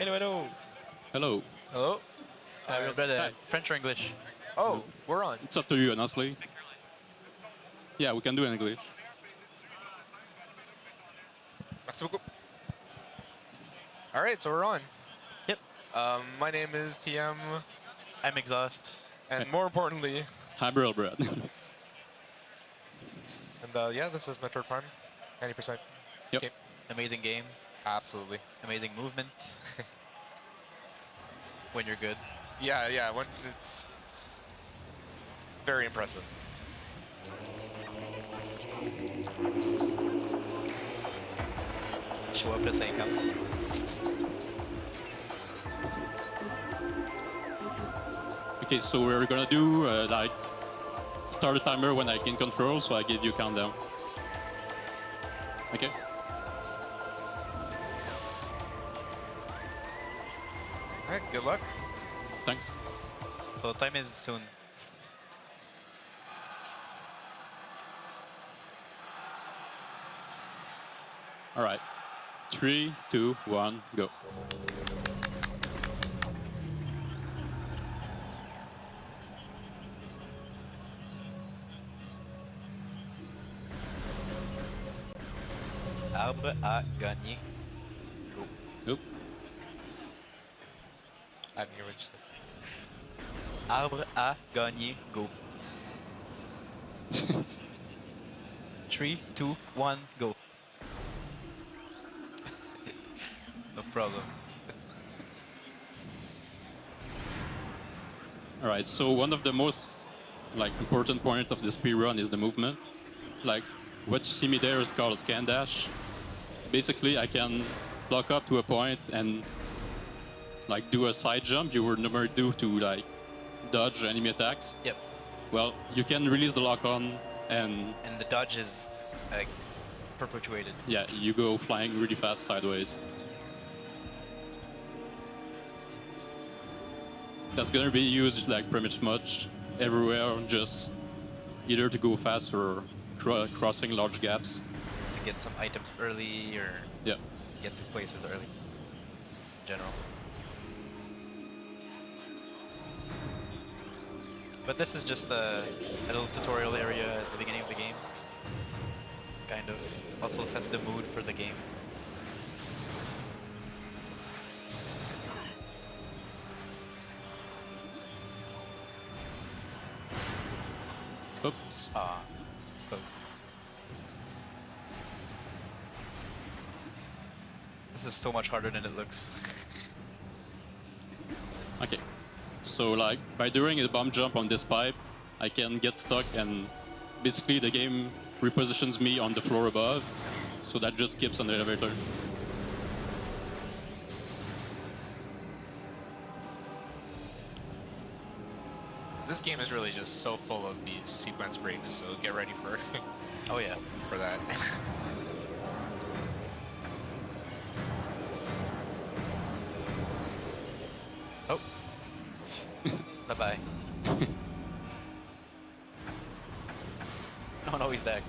Hello, hello. Hello. Hello? RealBread, Hi. French or English? Oh, we're on. It's up to you, honestly. Yeah, we can do English. Merci beaucoup. All right, so we're on. Yep. My name is TM, I'm Exhaust. and more importantly, Hi, RealBread. and yeah, this is Metroid Prime, 90%. Yep. Okay. Amazing game. Absolutely. Amazing movement. When you're good. Yeah, when it's very impressive. Show up the same count. Okay, so we're gonna do like start a timer when I can control, so I give you countdown. Okay. All right, good luck. Thanks. So time is soon. All right. 3, 2, 1, go. Arbre a gagné. Go. Oop. I didn't hear what you said. Arbre a gagné. Go. 3, 2, 1, go. No problem. All right. So one of the most important point of the speedrun is the movement. Like what you see me there is called a scan dash. Basically, I can block up to a point and do a side jump you would never do to dodge enemy attacks. Yep. Well, you can release the lock on and And the dodge is perpetuated. yeah, you go flying really fast sideways. That's gonna be used pretty much everywhere, just either to go fast or crossing large gaps. To get some items early or Yeah. get to places early. In general. But this is just a little tutorial area at the beginning of the game. Kind of also sets the mood for the game. Oops. Ah, close. This is so much harder than it looks. Okay. So by doing a bump jump on this pipe, I can get stuck and basically the game repositions me on the floor above. So that just skips on the elevator. This game is really just so full of these sequence breaks, so get ready for Oh yeah. for that. Oh. Bye-bye. Oh no, he's back.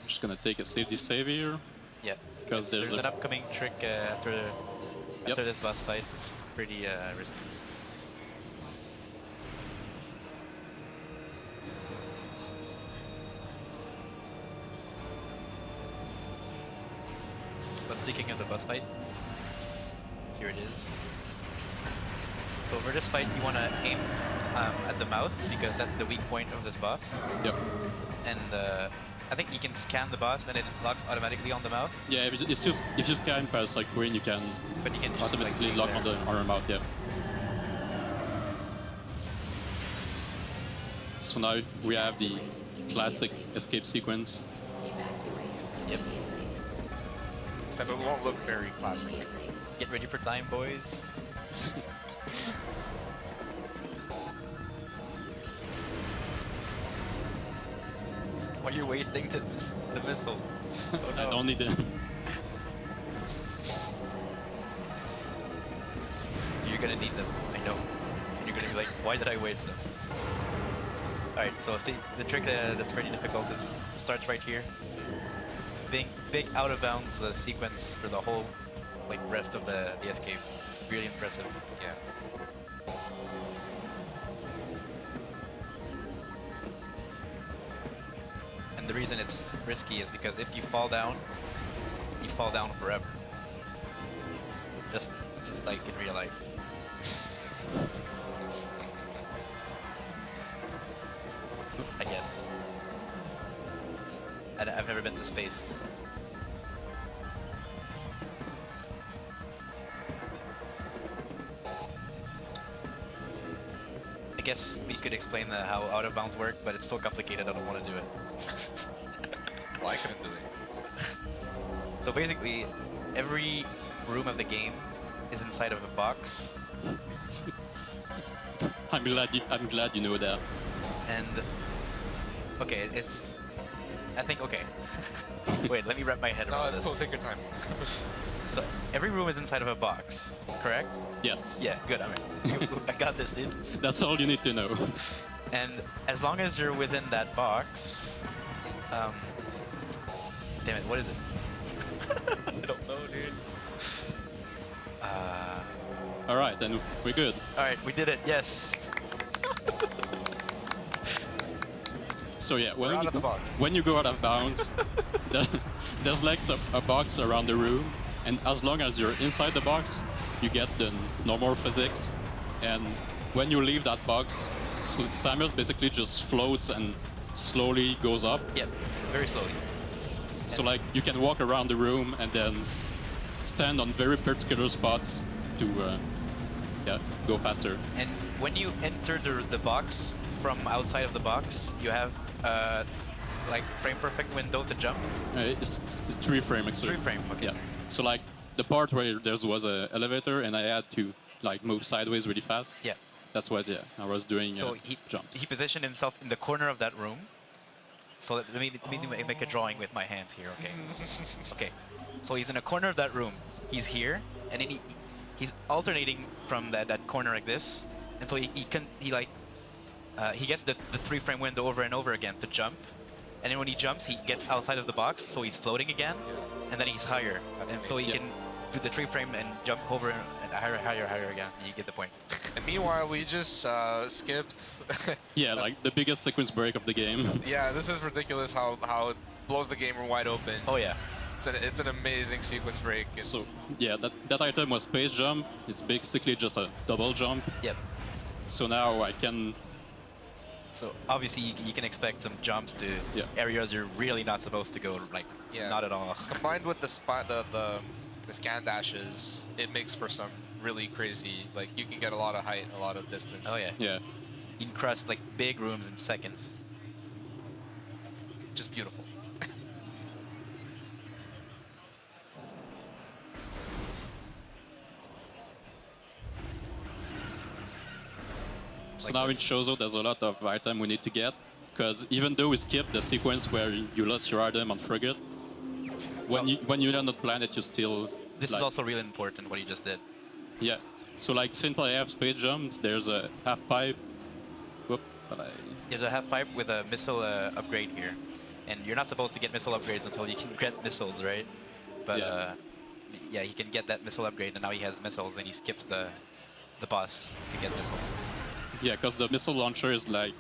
I'm just gonna take a safety save here. Yeah. Because there's there's an upcoming trick after Yep. this boss fight, which is pretty risky. But speaking of the boss fight, here it is. So for this fight, you want to aim at the mouth because that's the weak point of this boss. Yep. And I think you can scan the boss and it locks automatically on the mouth. Yeah, it's just if you scan past Queen, you can But you can just automatically aim lock there. on the armor mouth. Yeah. So now we have the classic escape sequence. Yep. Except it won't look very classic. Get ready for time, boys. Why are you wasting the missile? Oh, I no. don't need it. You're gonna need them, I know. And you're gonna be like, why did I waste them? Alright, so the trick that's pretty difficult is starts right here. big out of bounds sequence for the whole like rest of the escape. It's really impressive. Yeah. And the reason it's risky is because if you fall down forever. Just like in real life. I guess. I've never been to space. I guess we could explain how out of bounds work, but it's so complicated I don't want to do it. Well, I couldn't do it. So basically, every room of the game is inside of a box, I'm glad you know that. and okay, I think okay. Wait, let me wrap my head No, around it's this. cool. Take your time. So every room is inside of a box, correct? Yes. Yeah, good. I got this, dude. That's all you need to know. And as long as you're within that box, damn it, what is it? I don't know, dude. All right, then we're good. All right, we did it. Yes. So yeah, We're out of the box. when you go out of bounds, there's like a box around the room, and as long as you're inside the box, you get the normal physics. And when you leave that box, Samus basically just floats and slowly goes up. Yep. Very slowly. So like you can walk around the room and then stand on very particular spots to go faster. And when you enter the box from outside of the box, you have like frame perfect window to jump. It's 3 frame actually. 3 frame. Okay. Yeah. So like the part where there was an elevator and I had to like move sideways really fast. Yeah. That's what I was doing So jumps. he positioned himself in the corner of that room. So let me make a drawing with my hands here. Okay. Okay. So he's in a corner of that room. He's here, and then he's alternating from that corner like this, and so he gets the 3 frame window over and over again to jump, and then when he jumps, he gets outside of the box, so he's floating again, and then he's higher, and so he can do the 3 frame and jump over and higher again. You get the point. And meanwhile, we just skipped. Yeah, like the biggest sequence break of the game. Yeah, this is ridiculous how it blows the game wide open. Oh yeah. It's an amazing sequence break. It's, So yeah, that item was space jump. It's basically just a double jump. Yep. So now I can. So obviously you can expect some jumps to areas you're really not supposed to go, like not at all. combined with the scan dashes, it makes for some really crazy, like you can get a lot of height, a lot of distance. Oh yeah. Yeah. You can cross like big rooms in seconds. Just beautiful. So Like now this. in Shozo, there's a lot of item we need to get, because even though we skipped the sequence where you lost your item on Frigate, when you land on planet, you still. This like, is also really important, what you just did. Yeah. So like since I have space jumps, there's a half pipe. Whoop, but I. There's a half pipe with a missile upgrade here, and you're not supposed to get missile upgrades until you can get missiles, right? But yeah, he can get that missile upgrade, and now he has missiles, and he skips the boss to get missiles. Yeah, because the missile launcher is like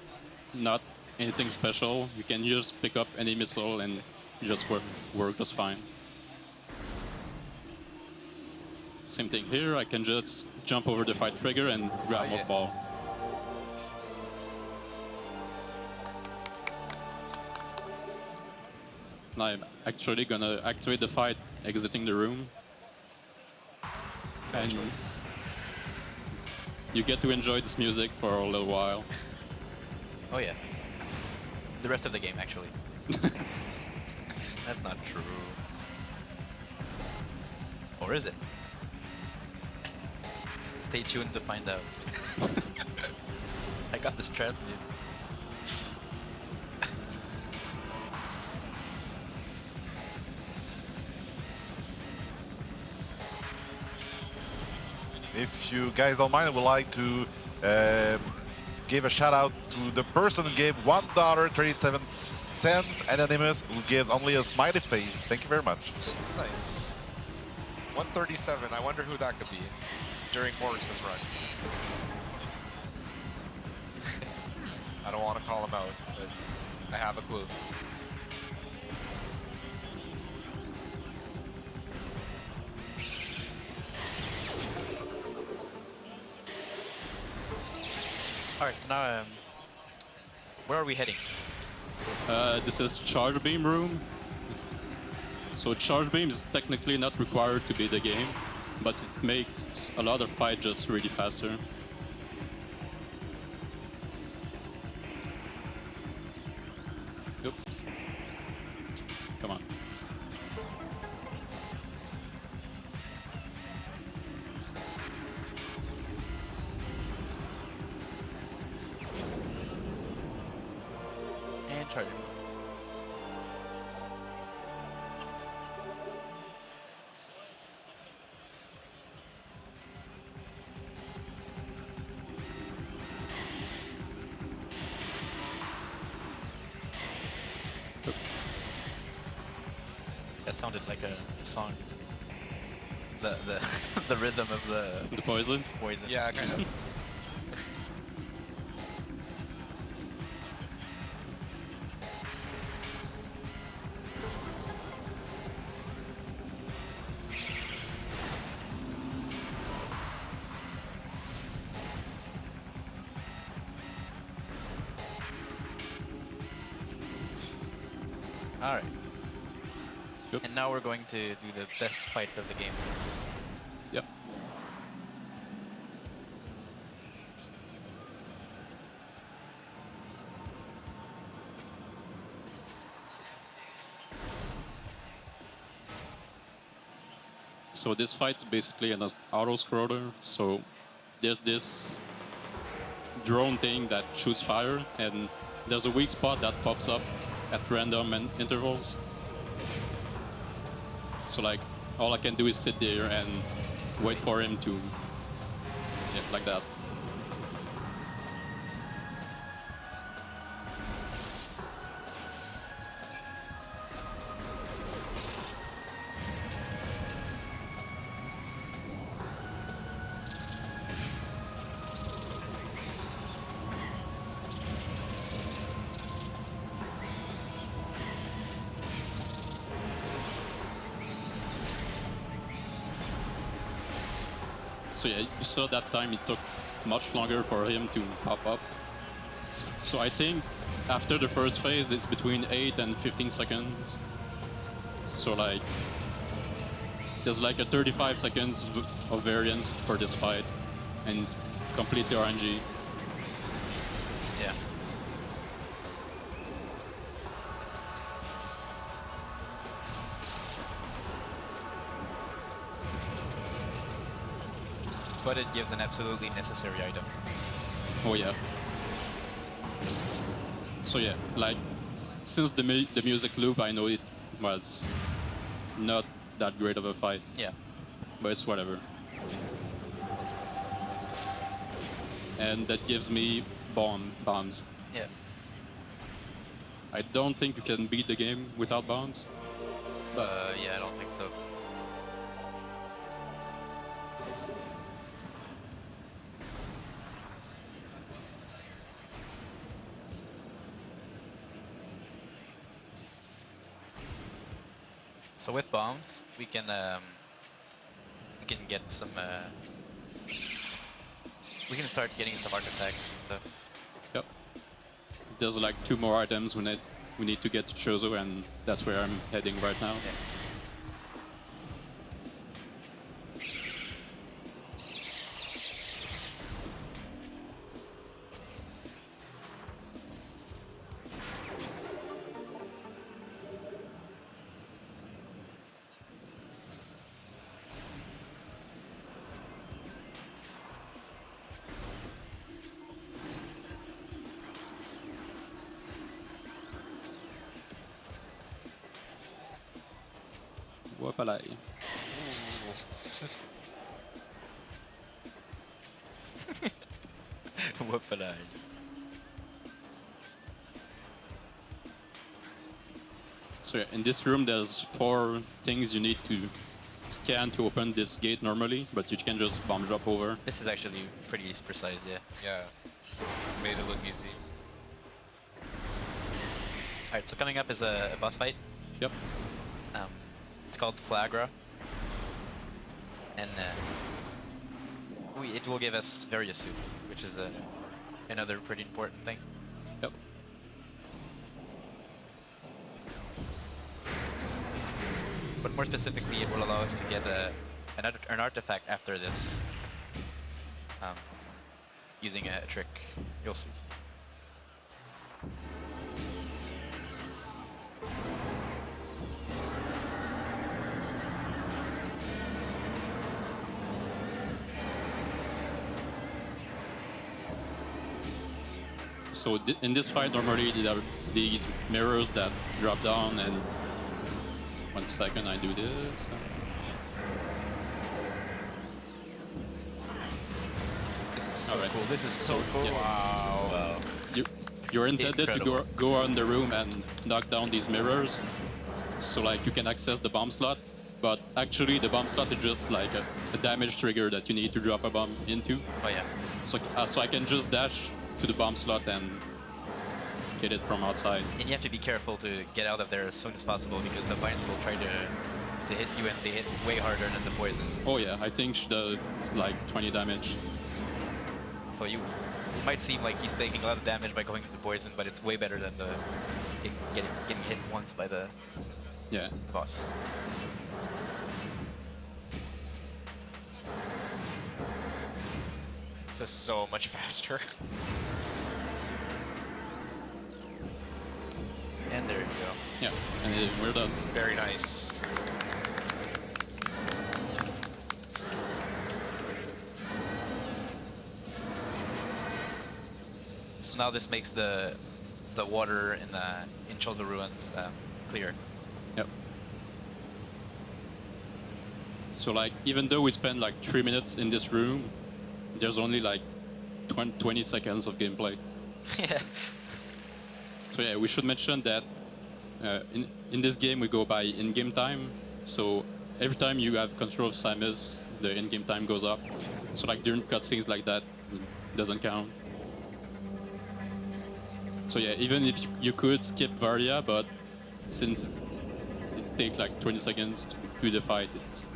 not anything special. You can just pick up any missile and it just work just fine. Same thing here. I can just jump over the fight trigger and grab a ball. Now I'm actually gonna activate the fight, exiting the room. And you get to enjoy this music for a little while. Oh yeah. The rest of the game, actually. That's not true. Or is it? Stay tuned to find out. I got this translated. If you guys don't mind, I would like to give a shout out to the person who gave $1.37 Sense Anonymous, who gives only a smiley face. Thank you very much. Nice. 137. I wonder who that could be during Morris's run. I don't want to call him out, but I have a clue. All right, so now where are we heading? This is Charge Beam room. So Charge Beam is technically not required to be the game, but it makes a lot of fight just really faster. Oops. Come on. And charging. That sounded like a song. The the rhythm of the The poison. poison. Yeah, kind of. All right. Yep. And now we're going to do the best fight of the game. Yep. So this fight's basically an auto-scroller. So there's this drone thing that shoots fire, and there's a weak spot that pops up at random intervals. So like, all I can do is sit there and wait for him to, yeah, like that. So yeah, you saw that time it took much longer for him to pop up. So I think after the first phase, it's between 8 and 15 seconds. So like, there's like a 35 seconds of variance for this fight, and it's completely RNG. Yeah. But it gives an absolutely necessary item. Oh yeah. So yeah, like, since the music loop, I know it was not that great of a fight, Yeah. but it's whatever. And that gives me bombs. Yeah. I don't think you can beat the game without bombs. Yeah, I don't think so. So with bombs, we can get some. We can start getting some artifacts and stuff. Yep. There's like 2 more items we need to get to Chozo, and that's where I'm heading right now. Yeah. Wapalai. Whoopalai. So yeah, in this room, there's 4 things you need to scan to open this gate normally, but you can just bomb drop over. This is actually pretty precise, yeah. Yeah. Made it look easy. Alright, so coming up is a boss fight. Yep. It's called Flagra. And it will give us various soup, which is another pretty important thing. Yep. But more specifically, it will allow us to get an artifact after this, using a trick. You'll see. So in this fight, normally there are these mirrors that drop down, and 1 second, I do this. This is so Alright. cool. This is so cool. Yeah. Wow. You're intended to Incredible. go on the room and knock down these mirrors, so like you can access the bomb slot. But actually, the bomb slot is just like a damage trigger that you need to drop a bomb into. Oh yeah. So I can just dash to the bomb slot and get it from outside. And you have to be careful to get out of there as soon as possible because the vines will try to hit you, and they hit way harder than the poison. Oh yeah, I think she does like 20 damage. So it might seem like he's taking a lot of damage by going into poison, but it's way better than getting hit once by the Yeah. boss. This is so much faster. And there you go. Yeah, and we're done. Very nice. So now this makes the water in Chozo Ruins clear. Yep. So like, even though we spend like 3 minutes in this room, there's only like 20 seconds of gameplay. Yeah. So yeah, we should mention that in this game we go by in-game time. So every time you have control of Samus, the in-game time goes up. So like during cutscenes like that, it doesn't count. So yeah, even if you could skip Varia, but since it takes like 20 seconds to do the fight, it's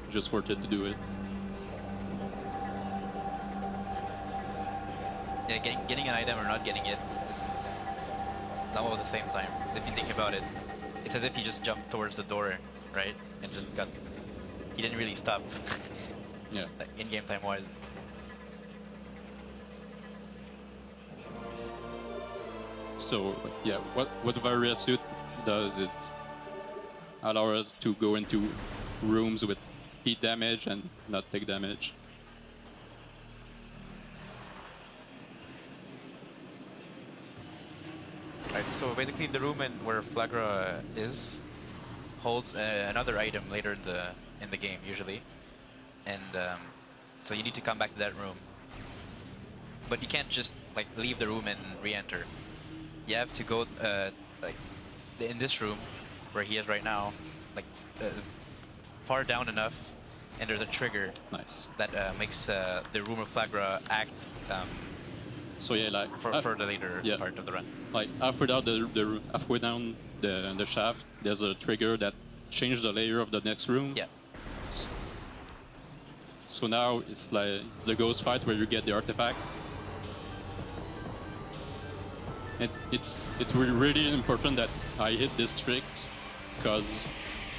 just worth it to do it. Yeah, getting an item or not getting it is not all at the same time. Because if you think about it, it's as if he just jumped towards the door, right? And just he didn't really stop. Yeah. Like, in-game time wise. So yeah, what Varia suit does is allow us to go into rooms with heat damage and not take damage. Right, so basically the room where Flagra is holds another item later in the game usually, and so you need to come back to that room. But you can't just like leave the room and re-enter. You have to go like in this room where he is right now, like far down enough, and there's a trigger Nice. that makes the room of Flagra act So yeah, like for the later yeah. part of the run. like halfway down the shaft, there's a trigger that changes the layer of the next room. Yeah. So now it's like the ghost fight where you get the artifact. It's really important that I hit this trick because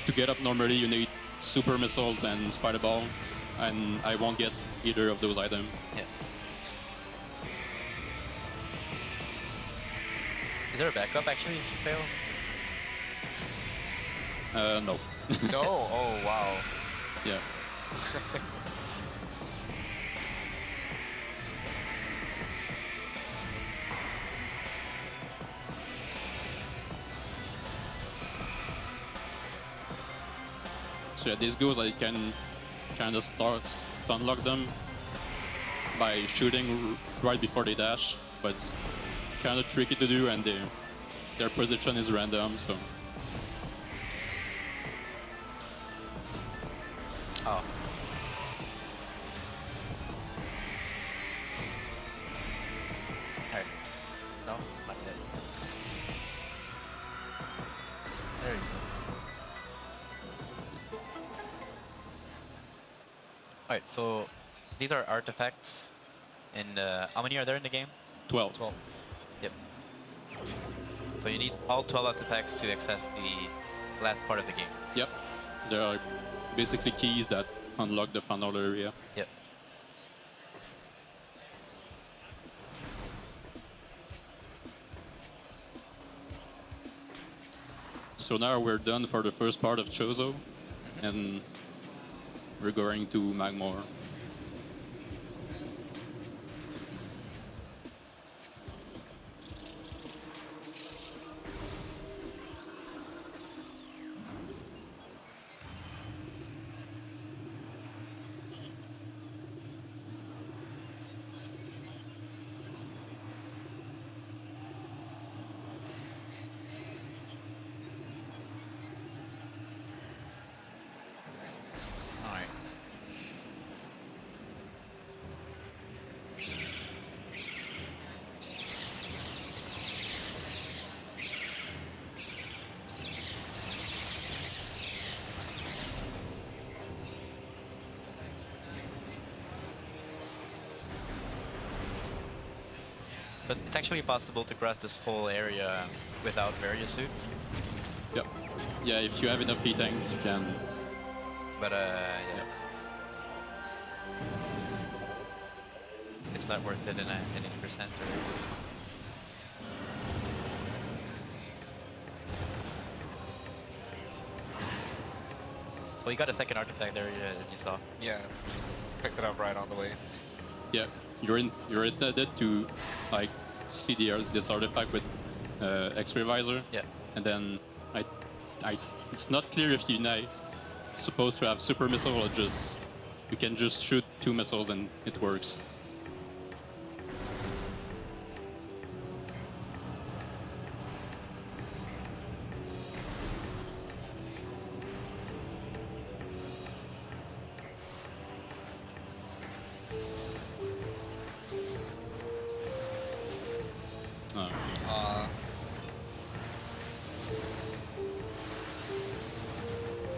to get up normally you need super missiles and spider ball, and I won't get either of those items. Yeah. Is there a backup actually if you fail? No. No? Oh, wow. Yeah. So yeah, these goes I can kind of unlock them by shooting right before they dash, but it's kind of tricky to do, and their position is random, so Oh. Alright. No, not yet. There you go. Alright, so these are artifacts. And how many are there in the game? 12. 12. Yep. So you need all 12 artifacts to access the last part of the game. Yep. There are basically keys that unlock the final area. Yep. So now we're done for the first part of Chozo, and we're going to Magmore. Alright. So it's actually possible to cross this whole area without various suit, Yep. Yeah, if you have enough tanks, you can. but yeah. It's not worth it in any percent. So you got a second artifact there, as you saw. Yeah, just picked it up right on the way. Yeah, you're intended to like see this artifact with X-ray visor. Yeah. And then it's not clear if you're supposed to have super missile or just you can just shoot 2 missiles and it works.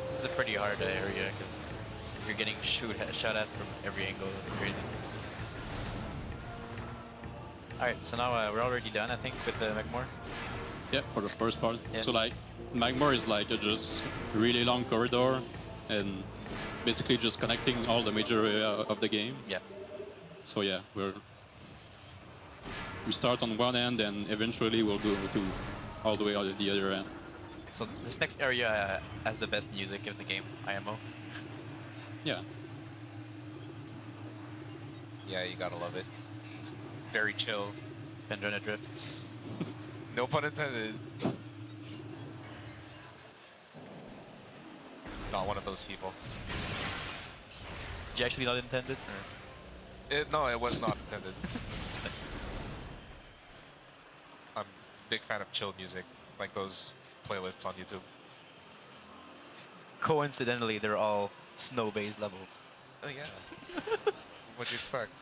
This is a pretty hard area because you're getting shot at from every angle. It's crazy. Alright, so now we're already done, I think, with the Magmore. Yeah, for the first part. Yeah. So like Magmore is like a just really long corridor and basically just connecting all the major area of the game. Yeah. So yeah, we start on one end and eventually we'll go to all the way out the other end. So this next area has the best music of the game, IMO. Yeah. Yeah, you gotta love it. It's very chill. Fendrona drifts. No pun intended. Not one of those people. Did you actually not intended? Or? No, it was not intended. I'm a big fan of chill music, like those playlists on YouTube. Coincidentally, they're all snow-based levels. Oh yeah. What'd you expect?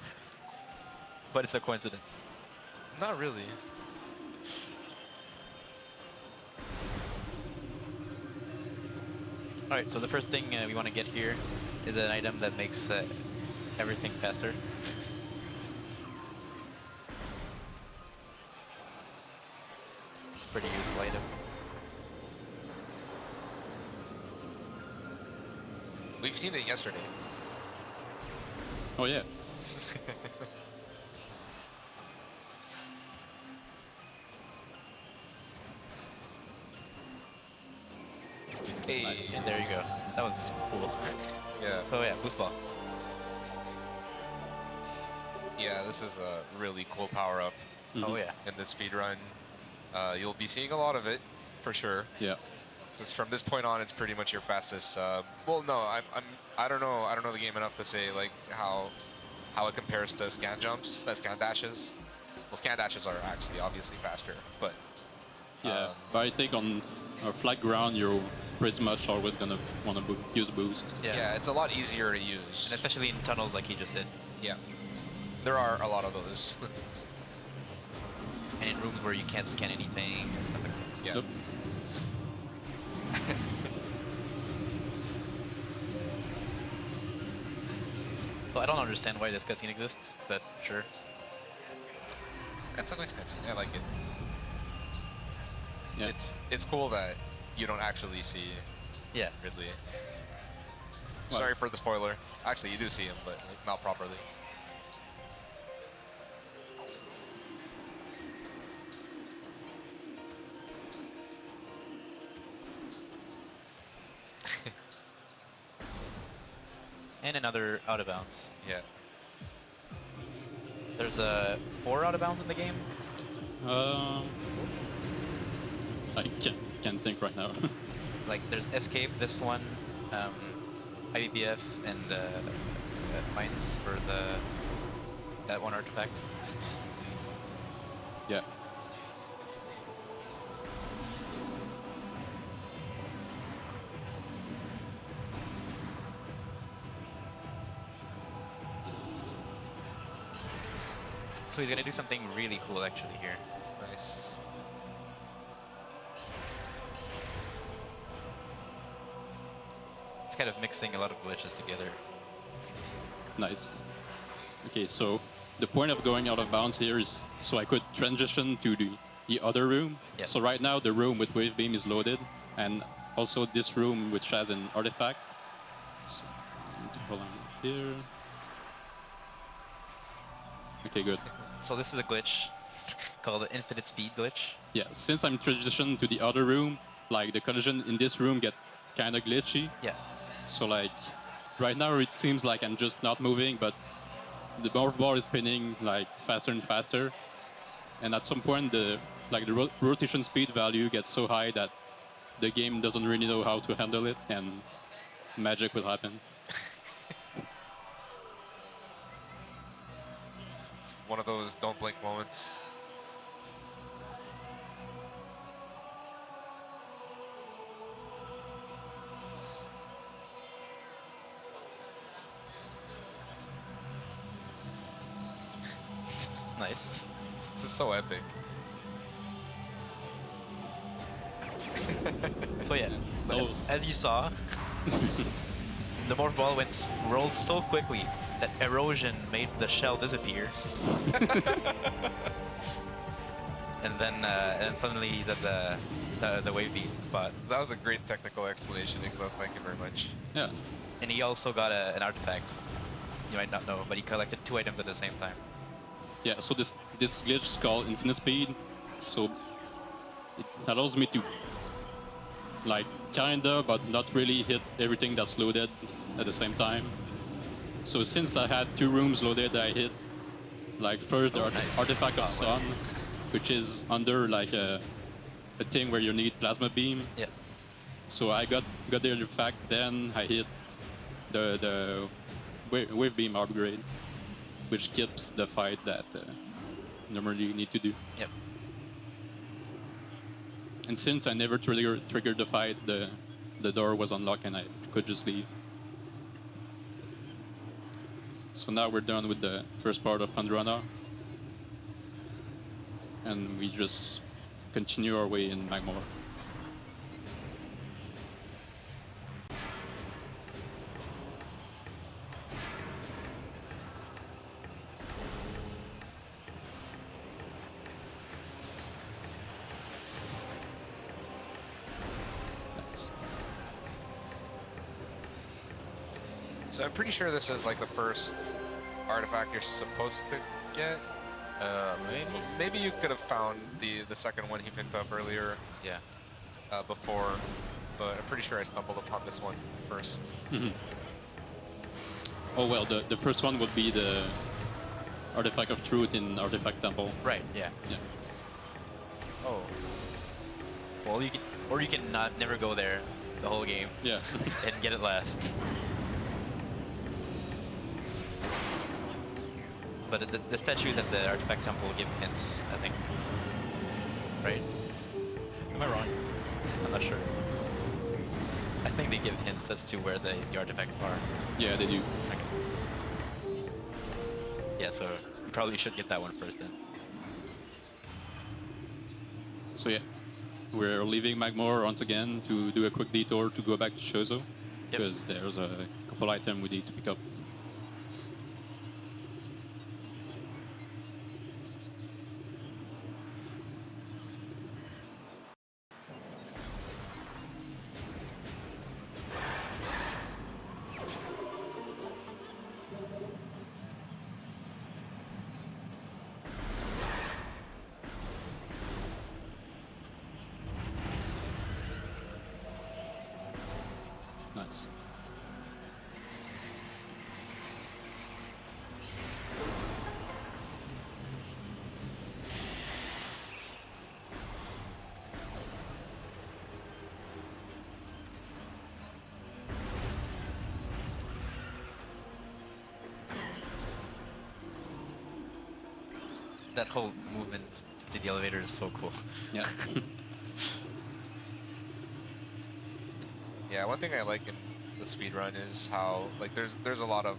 But it's a coincidence. Not really. Alright, so the first thing we want to get here is an item that makes everything faster. It's a pretty useful item. We've seen it yesterday. Oh yeah. Hey. Nice. There you go. That was cool. Yeah. So yeah, boost ball. Yeah, this is a really cool power-up Oh yeah. in this speedrun. You'll be seeing a lot of it, for sure. Yeah. Because from this point on, it's pretty much your fastest. Well, no, I don't know. I don't know the game enough to say like how it compares to scan jumps, scan dashes. Well, scan dashes are actually obviously faster, but Yeah, but I think on a flat ground, you're pretty much always gonna want to use boost. Yeah, it's a lot easier to use. And especially in tunnels like he just did. Yeah. There are a lot of those. And in rooms where you can't scan anything or stuff like that. Yeah. Yep. So I don't understand why this cutscene exists, but sure. That's a nice cutscene. I like it. Yeah. It's cool that you don't actually see Yeah. Ridley. What? Sorry for the spoiler. Actually, you do see him, but like, not properly. And another out of bounds. Yeah. There's 4 out of bounds in the game. I can't think right now. Like there's escape, this one, IBBF, and mines for that one artifact. Yeah. So he's gonna do something really cool actually here. Nice. It's kind of mixing a lot of glitches together. Nice. Okay, so the point of going out of bounds here is so I could transition to the other room. Yep. So right now the room with wave beam is loaded, and also this room which has an artifact. So I need to pull on here. Okay, good. So this is a glitch called the infinite speed glitch. Yeah, since I'm transitioned to the other room, like the collision in this room get kind of glitchy. Yeah. So like right now it seems like I'm just not moving, but the morph bar is spinning like faster and faster. And at some point the rotation speed value gets so high that the game doesn't really know how to handle it, and magic will happen. It's one of those don't blink moments. Nice. This is so epic. So yeah, Nice. as you saw, the morph ball rolled so quickly that erosion made the shell disappear. and suddenly he's at the wave beat spot. That was a great technical explanation, Exos. Thank you very much. Yeah. And he also got an artifact. You might not know, but he collected 2 items at the same time. Yeah, so this glitch is called infinite speed. So it allows me to like kinda but not really hit everything that's loaded at the same time. So since I had 2 rooms loaded, I hit like first the nice. artifact of Oh, wow. sun, which is under like a thing where you need plasma beam. Yeah. So I got the artifact, then I hit the wave beam upgrade, which keeps the fight that normally you need to do. Yep. And since I never triggered the fight, the door was unlocked and I could just leave. So now we're done with the first part of Fandrana. And we just continue our way in Magmore. Nice. So I'm pretty sure this is like the first artifact you're supposed to get. Maybe. Maybe you could have found the second one he picked up earlier Yeah. before, but I'm pretty sure I stumbled upon this one first. Oh well, the first one would be the Artifact of Truth in Artifact Temple. Right. Yeah. Yeah. Oh, Well, you can never go there the whole game Yeah. and get it last. But the statues at the artifact temple give hints, I think. Right? Am I wrong? I'm not sure. I think they give hints as to where the artifacts are. Yeah, they do. Okay. Yeah, so you probably should get that one first then. So yeah, we're leaving Magmore once again to do a quick detour to go back to Chozo. Yep. Because there's a couple items we need to pick up. Nice. That whole movement to the elevator is so cool. Yeah. Yeah, one thing I like in the speedrun is how like there's a lot of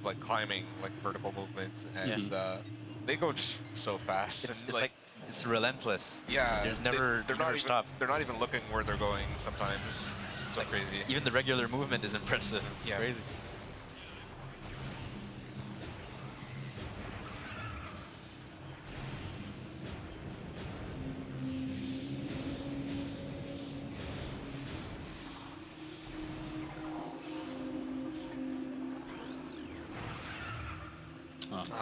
like climbing, like vertical movements, and they go just so fast. It's, and, it's like it's relentless. yeah, There's never they're you never not stop. even they're not even looking where they're going. Sometimes it's so Like, crazy. Even the regular movement is impressive. It's Yeah. crazy.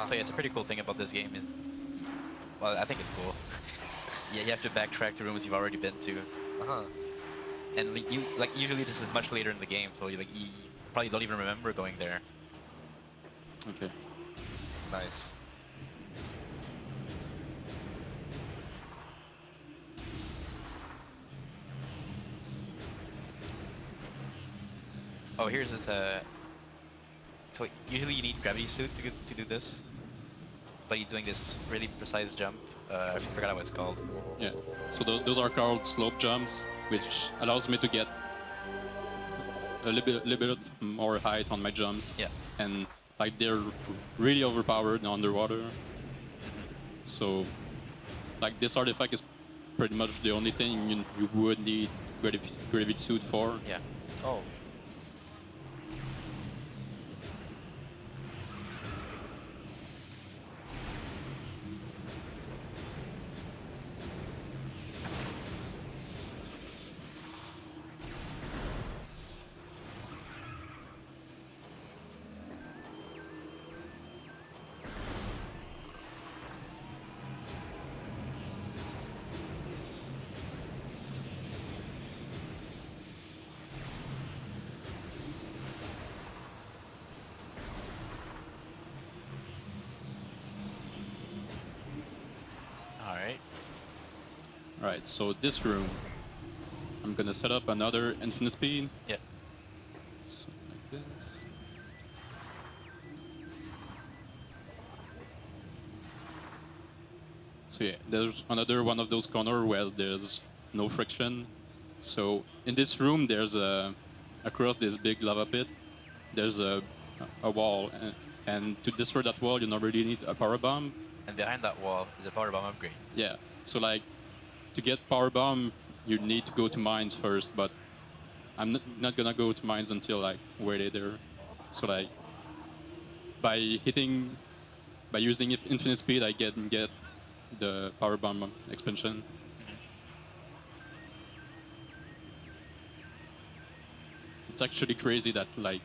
So yeah, it's a pretty cool thing about this game is, well, I think it's cool. Yeah, you have to backtrack to rooms you've already been to, and usually this is much later in the game, so you probably don't even remember going there. Okay. Nice. Oh, here's this. So usually you need gravity suit to do this, but he's doing this really precise jump. I forgot what it's called. Yeah. So those are called slope jumps, which allows me to get a little bit more height on my jumps. Yeah. And like they're really overpowered underwater. So like this artifact is pretty much the only thing you would need gravity suit for. Yeah. Oh. All right. Alright, so this room, I'm gonna set up another infinite speed. Yeah. So like this. So yeah, there's another one of those corners where there's no friction. So in this room, there's across this big lava pit, there's a wall, and to destroy that wall, you normally need a power bomb. And behind that wall is a power bomb upgrade. Yeah. So like, to get power bomb, you need to go to mines first, but I'm not gonna go to mines until like way later. So like, by using infinite speed, I get the power bomb expansion. It's actually crazy that like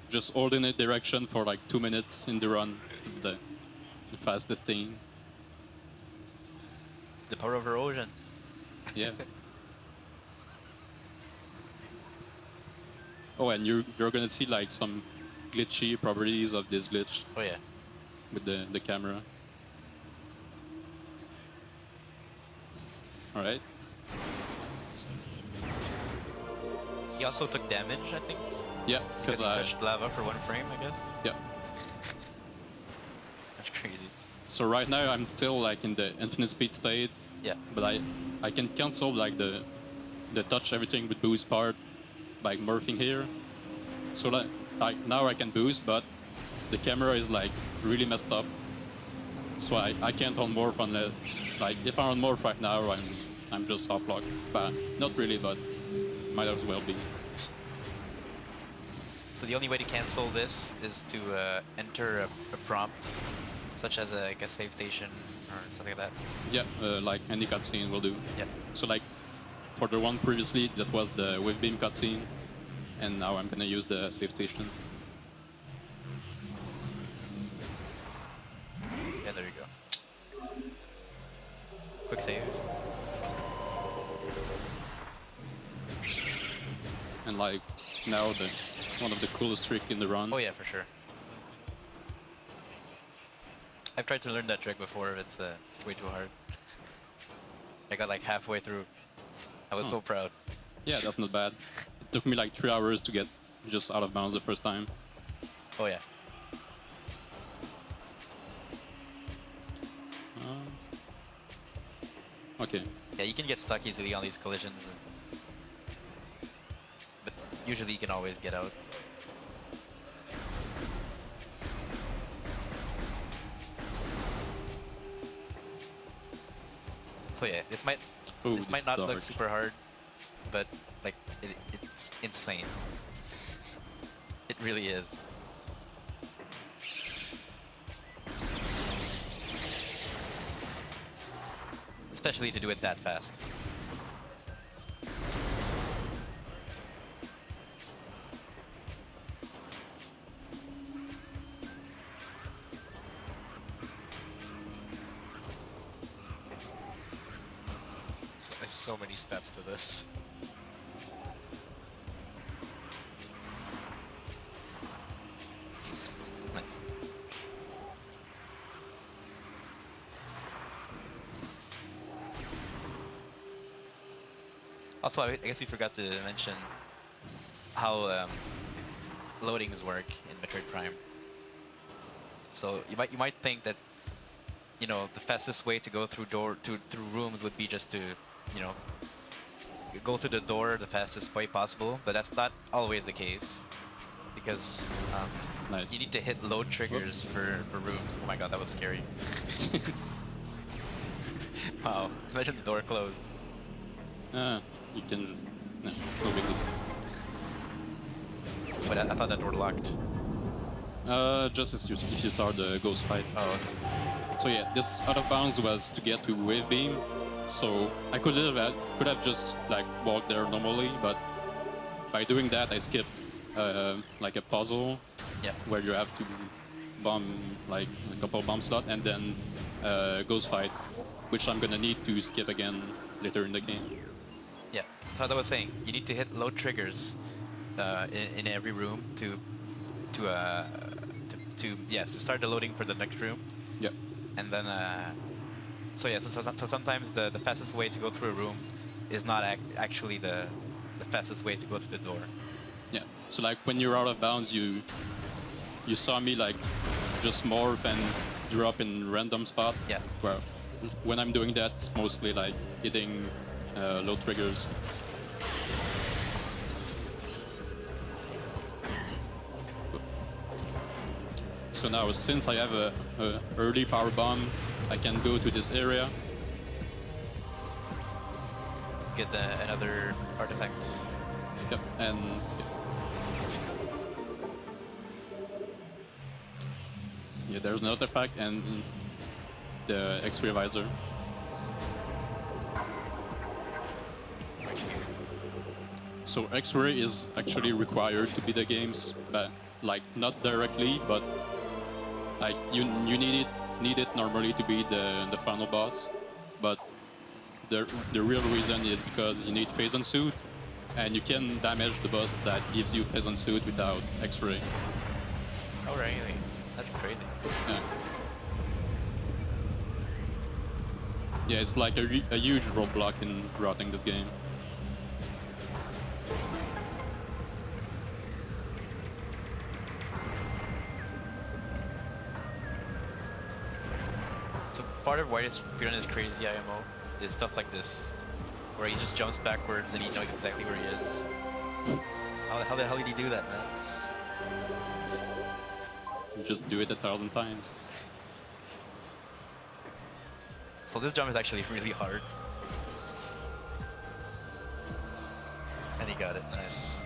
just holding a direction for like 2 minutes in the run is the fastest thing. The power of erosion. Yeah. Oh, and you're gonna see like some glitchy properties of this glitch Oh yeah. with the camera. All right. He also took damage, I think, Yeah, because because he I touched lava for 1 frame, I guess. yeah. That's crazy. So right now I'm still like in the infinite speed state, Yeah. But I can cancel like the touch everything with boost part by morphing here. So like now I can boost, but the camera is like really messed up. So I can't on morph unless like if I'm on morph right now I'm just soft lock. But not really, but might as well be. So the only way to cancel this is to enter a prompt, such as like a save station or something like that. Yeah, like any cutscene will do. Yeah. So like for the one previously that was the wave beam cutscene, and now I'm gonna use the save station. Yeah, there you go. Quick save. And like now the one of the coolest trick in the run. Oh yeah, for sure. I've tried to learn that trick before, it's way too hard. I got like halfway through. I was so proud. Yeah, that's not bad. It took me like 3 hours to get just out of bounds the first time. Oh yeah. Okay. Yeah, you can get stuck easily on these collisions. But usually you can always get out. So yeah, this might Ooh, this might not look dark. super hard, but like it's insane. It really is. Especially to do it that fast. There's so many steps to this. Nice. Also, I guess we forgot to mention how loadings work in Metroid Prime. So you might think that, you know, the fastest way to go through through rooms would be just to, you know, go to the door the fastest way possible, but that's not always the case, because Nice. you need to hit load triggers for rooms. Oh my god, that was scary. Wow, imagine the door closed. You can. No, it's no big deal. But I thought that door locked. Just if you start the ghost fight. Oh, okay. So yeah, this out of bounds was to get to wave beam. So I could have just like walked there normally, but by doing that I skipped like a puzzle Yeah. where you have to bomb like a couple bomb slot and then ghost fight, which I'm gonna need to skip again later in the game. Yeah. So as I was saying, you need to hit load triggers in every room to start the loading for the next room. Yeah. And then so yeah, so sometimes the fastest way to go through a room is not actually the fastest way to go through the door. Yeah. So like when you're out of bounds, you saw me like just morph and drop in random spot. Yeah. Where when I'm doing that, it's mostly like hitting low triggers. So now, since I have a early power bomb, I can go to this area. To get another artifact. Yep, and yeah, there's an artifact and the X-ray visor. So X-ray is actually required to beat the games, but like not directly, but like you need it normally to beat the final boss. But the real reason is because you need phase on suit, and you can damage the boss that gives you phase on suit without X-ray. Oh really? That's crazy. Yeah. Yeah, it's like a huge roadblock in routing this game. So part of why this Speedrun is crazy IMO is stuff like this, where he just jumps backwards and he knows exactly where he is. How the hell did he do that, man? You just do it 1,000 times. So this jump is actually really hard. And he got it. Nice.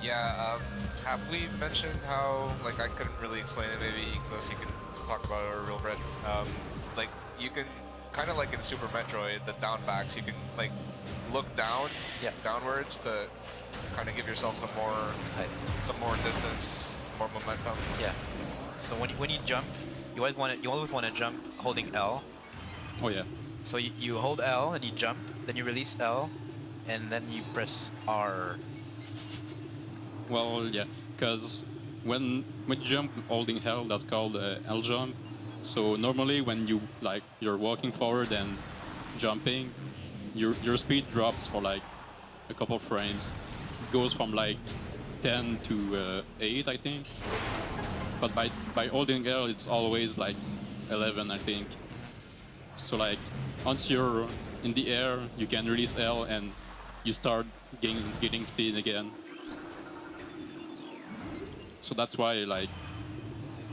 Yeah, have we mentioned how, like, I couldn't really explain it, maybe Exos, you can talk about it, or RealBread. Like, you can, kind of like in Super Metroid, the down backs, you can, like, look down, downwards to kind of give yourself some more distance, more momentum. Yeah. So when you jump, you always want to jump holding L. Oh yeah. So you hold L and you jump, then you release L, and then you press R. Well, yeah, because when you jump holding L, that's called L jump. So normally when you're walking forward and jumping, your speed drops for like a couple frames. It goes from like 10 to 8, I think. But by holding L, it's always like 11, I think. So like once you're in the air, you can release L and you start getting speed again. So that's why like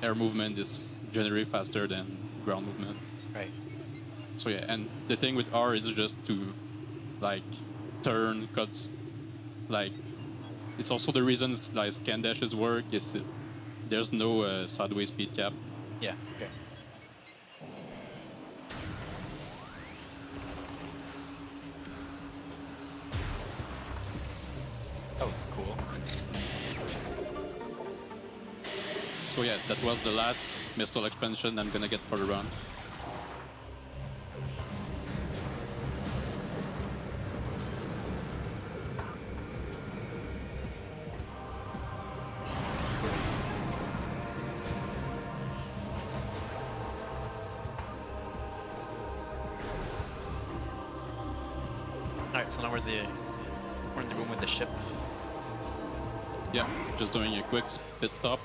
air movement is generally faster than ground movement. Right. So yeah, and the thing with R is just to like turn, cuts, like it's also the reasons like scan dashes work is there's no sideways speed cap. Yeah. Okay. That was cool. So yeah, that was the last missile expansion I'm gonna get for the run. Alright, so now we're in the room with the ship. Yeah, just doing a quick pit stop.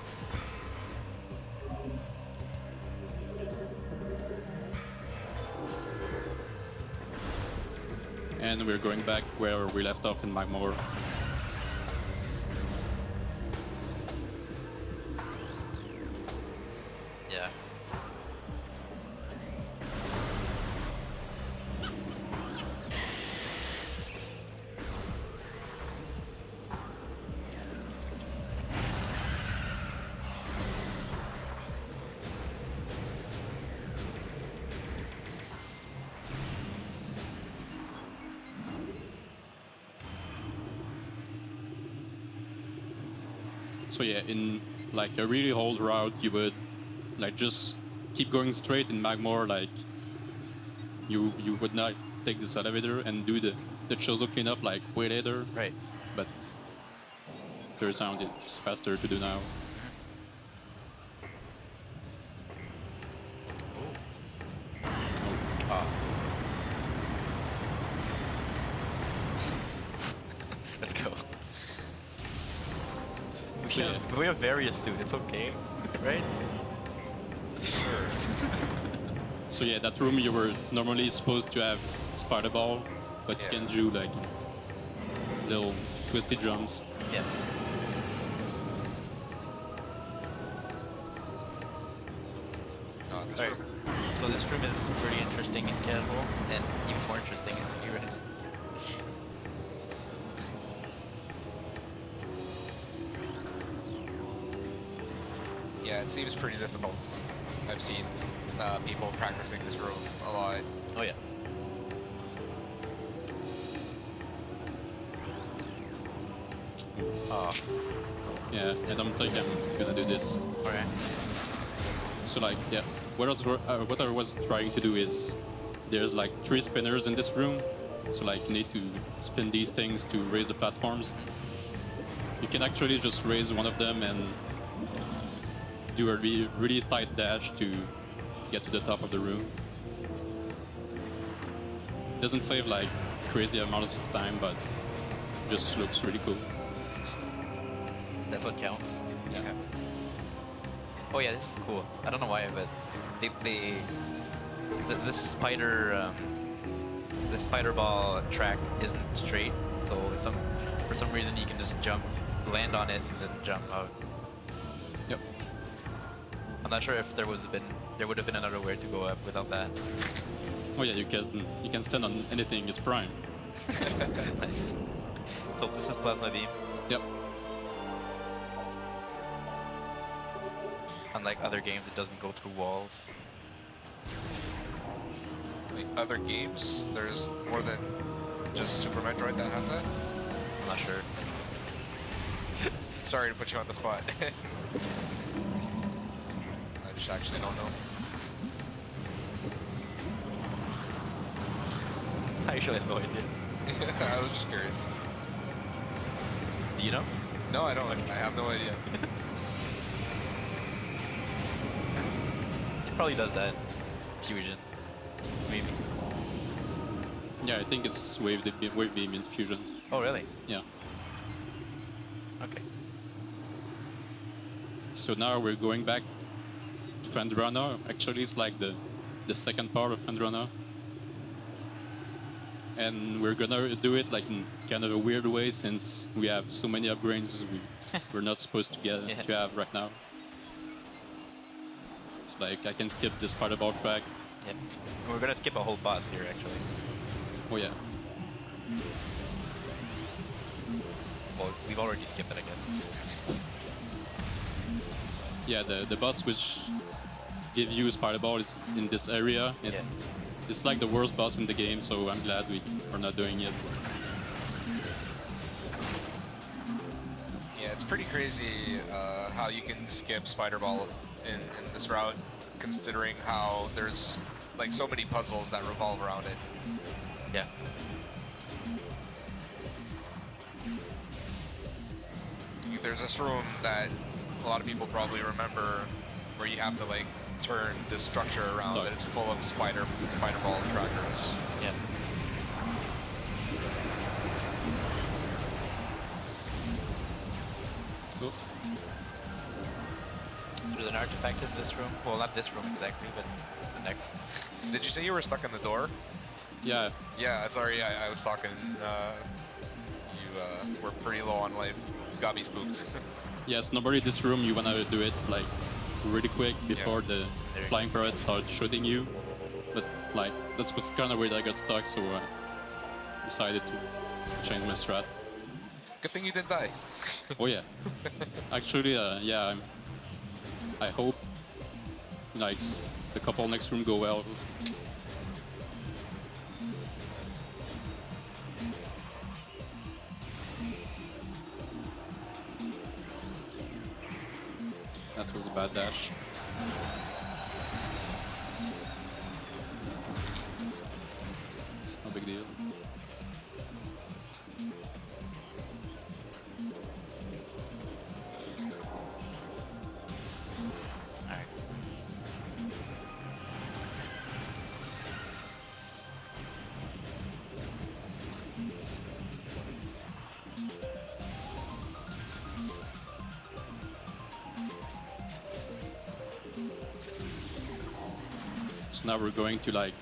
And we're going back where we left off in Magmore. Yeah. So yeah, in like a really old route, you would like just keep going straight in Magmore. Like you would not take this elevator and do the Chozo cleanup like way later. Right. But turns out it's faster to do now. Let's go. So, yeah. We have various dude, it's okay. Right? Sure. So yeah, that room you were normally supposed to have spider ball, but Yeah. you can do like little twisty jumps. Yeah. Oh, this Alright. room. So this room is pretty interesting in casual, and even more interesting in Speedrun. Yeah, it seems pretty difficult. I've seen people practicing this room a lot. Oh yeah. Oh, Yeah, I don't think I'm gonna do this. alright. So like, yeah, what I was trying to do is there's like 3 spinners in this room. So like you need to spin these things to raise the platforms. You can actually just raise one of them and do a really tight dash to get to the top of the room. Doesn't save like crazy amounts of time, but just looks really cool. That's what counts. Yeah. Oh yeah, this is cool. I don't know why, but this spider the spider ball track isn't straight, so for some reason you can just jump, land on it, and then jump out. Yep. I'm not sure if there would have been another way to go up without that. Oh yeah, you can stand on anything. It's prime. Nice. So this is plasma beam. Yep. Unlike other games, it doesn't go through walls. Like other games, there's more than just Super Metroid that has that. I'm not sure. Sorry to put you on the spot. I just actually don't know. I actually have no idea. I was just curious. Do you know? No, I don't. I have no idea. It probably does that. Fusion. Maybe. Yeah, I think it's wave beam infusion. Oh, really? Yeah. Okay. So now we're going back to Fendrana. Actually, it's like the second part of Fendrana. And we're gonna do it like in kind of a weird way since we have so many upgrades we're not supposed to get Yeah. to have right now. So like I can skip this part about track. Yeah. We're gonna skip a whole boss here, actually. Oh yeah. Well, we've already skipped it, I guess. Yeah, the boss which give you spider ball is in this area. Yeah. It's like the worst boss in the game, so I'm glad we are not doing it. Yeah, it's pretty crazy how you can skip Spider Ball in this route, considering how there's like so many puzzles that revolve around it. Yeah. There's this room that a lot of people probably remember where you have to like turn this structure around Stuck. and it's full of spider ball trackers. Yeah. Oh, So there's an artifact in this room. Well, not this room exactly, but the next. Did you say you were stuck in the door? yeah, Yeah, sorry, I was talking. You were pretty low on life. You got me spooked. yes. Normally this room you wanna do it like really quick before the There you flying parrot starts shooting you, but like that's what's kind of weird. I got stuck, so I decided to change my strat. Good thing you didn't die. Oh yeah, actually, yeah. I hope like the couple next room go well. That was a bad dash. It's no big deal. Alright. So now we're going to like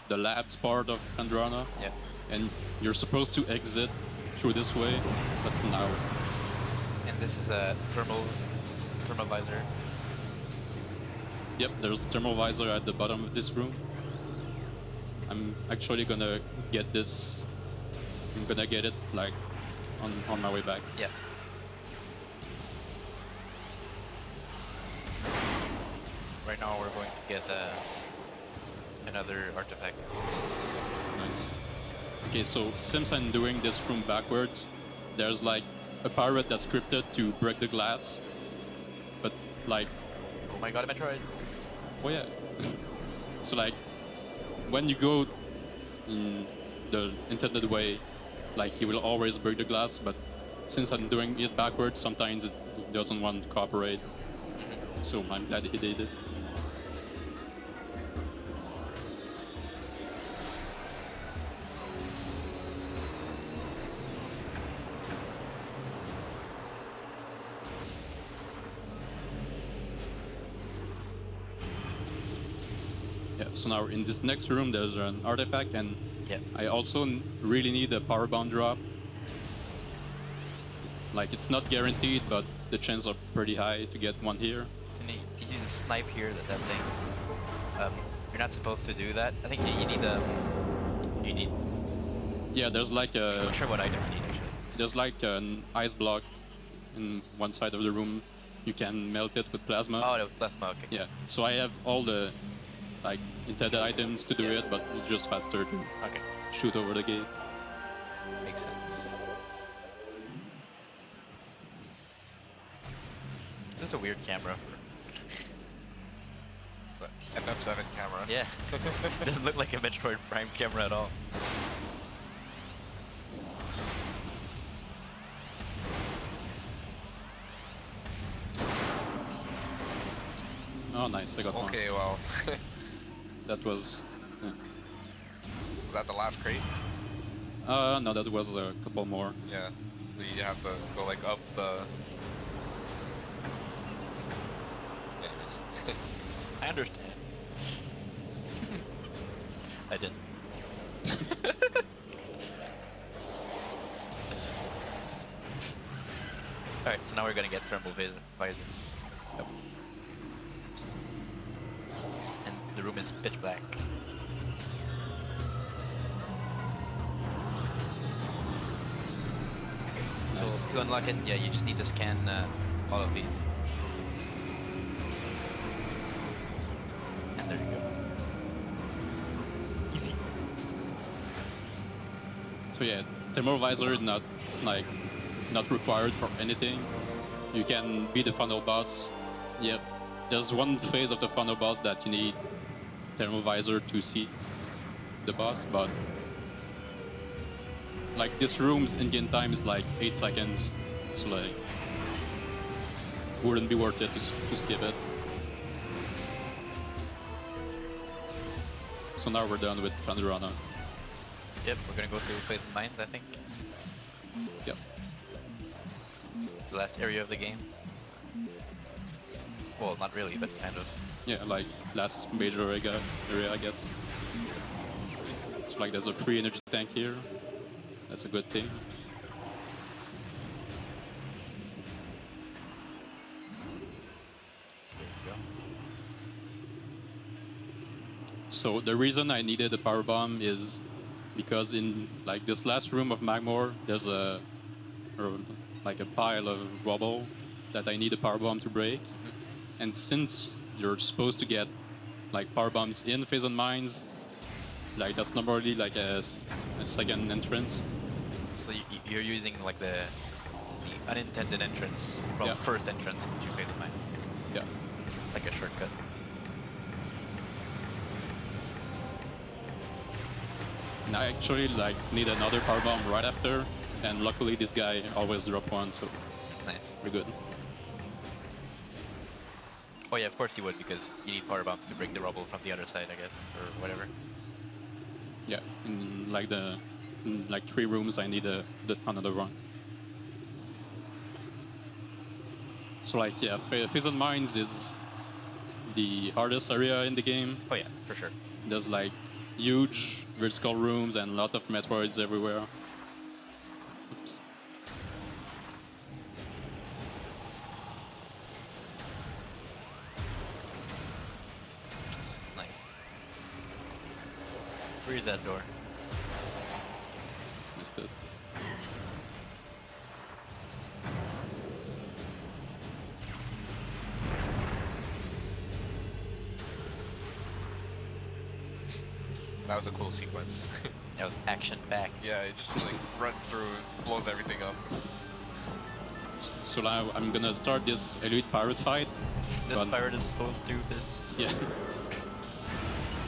the labs part of Andrana, Yeah. and you're supposed to exit through this way, but now And this is a thermal visor. yep, there's a thermal visor at the bottom of this room. I'm actually gonna get this. I'm gonna get it like on my way back. Yeah. Right now we're going to get another artifact. Nice. Okay, so since I'm doing this room backwards, there's like a pirate that's scripted to break the glass, but like, Oh my god, Metroid! oh yeah. So like, when you go in the intended way, like he will always break the glass, but since I'm doing it backwards, sometimes it doesn't want to cooperate. So I'm glad he did it. Yeah, so now in this next room there's an artifact, and Yeah. I also really need a power bomb drop. Like, it's not guaranteed, but the chances are pretty high to get one here. So you need to snipe here, that thing. You're not supposed to do that. I think you need you need. Yeah, there's like I'm a not sure what item you need actually. there's like an ice block in one side of the room. You can melt it with plasma. Oh, no, plasma. Okay. Yeah. So I have all the like intended items to do Yeah. it, but it's just faster to Okay. shoot over the gate. Makes sense. This is a weird camera. It's a FF7 camera. Yeah. Doesn't look like a Metroid Prime camera at all. Oh, nice! I got one. Okay, well, That was. Yeah. is that the last crate? No, that was a couple more. Yeah. You have to go like up the. Anyways. I understand. I didn't. Alright, so now we're gonna get thermal visor. Yep. And the room is pitch black. So Nice. to unlock it, yeah, you just need to scan all of these. And there you go. Easy. So yeah, thermal visor it's like not required for anything. You can be the funnel boss. Yep. There's one phase of the funnel boss that you need thermal visor to see the boss, but like this room's in-game time is like 8 seconds, so like wouldn't be worth it to skip it. So now we're done with Pandorana. Yep, we're gonna go to Place of Mines, I think. Yep. The last area of the game. Well, not really, but kind of. Yeah, like last major area, I guess. So like there's a free energy tank here. That's a good thing. There you go. So the reason I needed a power bomb is because in like this last room of Magmore, there's like a pile of rubble that I need a power bomb to break. And since you're supposed to get like power bombs in Phase on Mines, like that's normally like a second entrance. So you're using like the unintended entrance from Yeah. first entrance to Place of Mines. Yeah. It's like a shortcut. And I actually like need another power bomb right after, and luckily this guy always drop one, so Nice. we're good. Oh yeah, of course you would, because you need power bombs to bring the rubble from the other side, I guess, or whatever. Yeah, in like 3 rooms I need another one. So like yeah, Phase on Mines is the hardest area in the game. Oh yeah, for sure. There's like huge vertical rooms and a lot of Metroids everywhere. Oops. Nice. Where is that door? Missed it. That was a cool sequence. That was action packed. Yeah, it just like runs through, blows everything up. So now I'm gonna start this elite pirate fight. This but- pirate is so stupid. Yeah.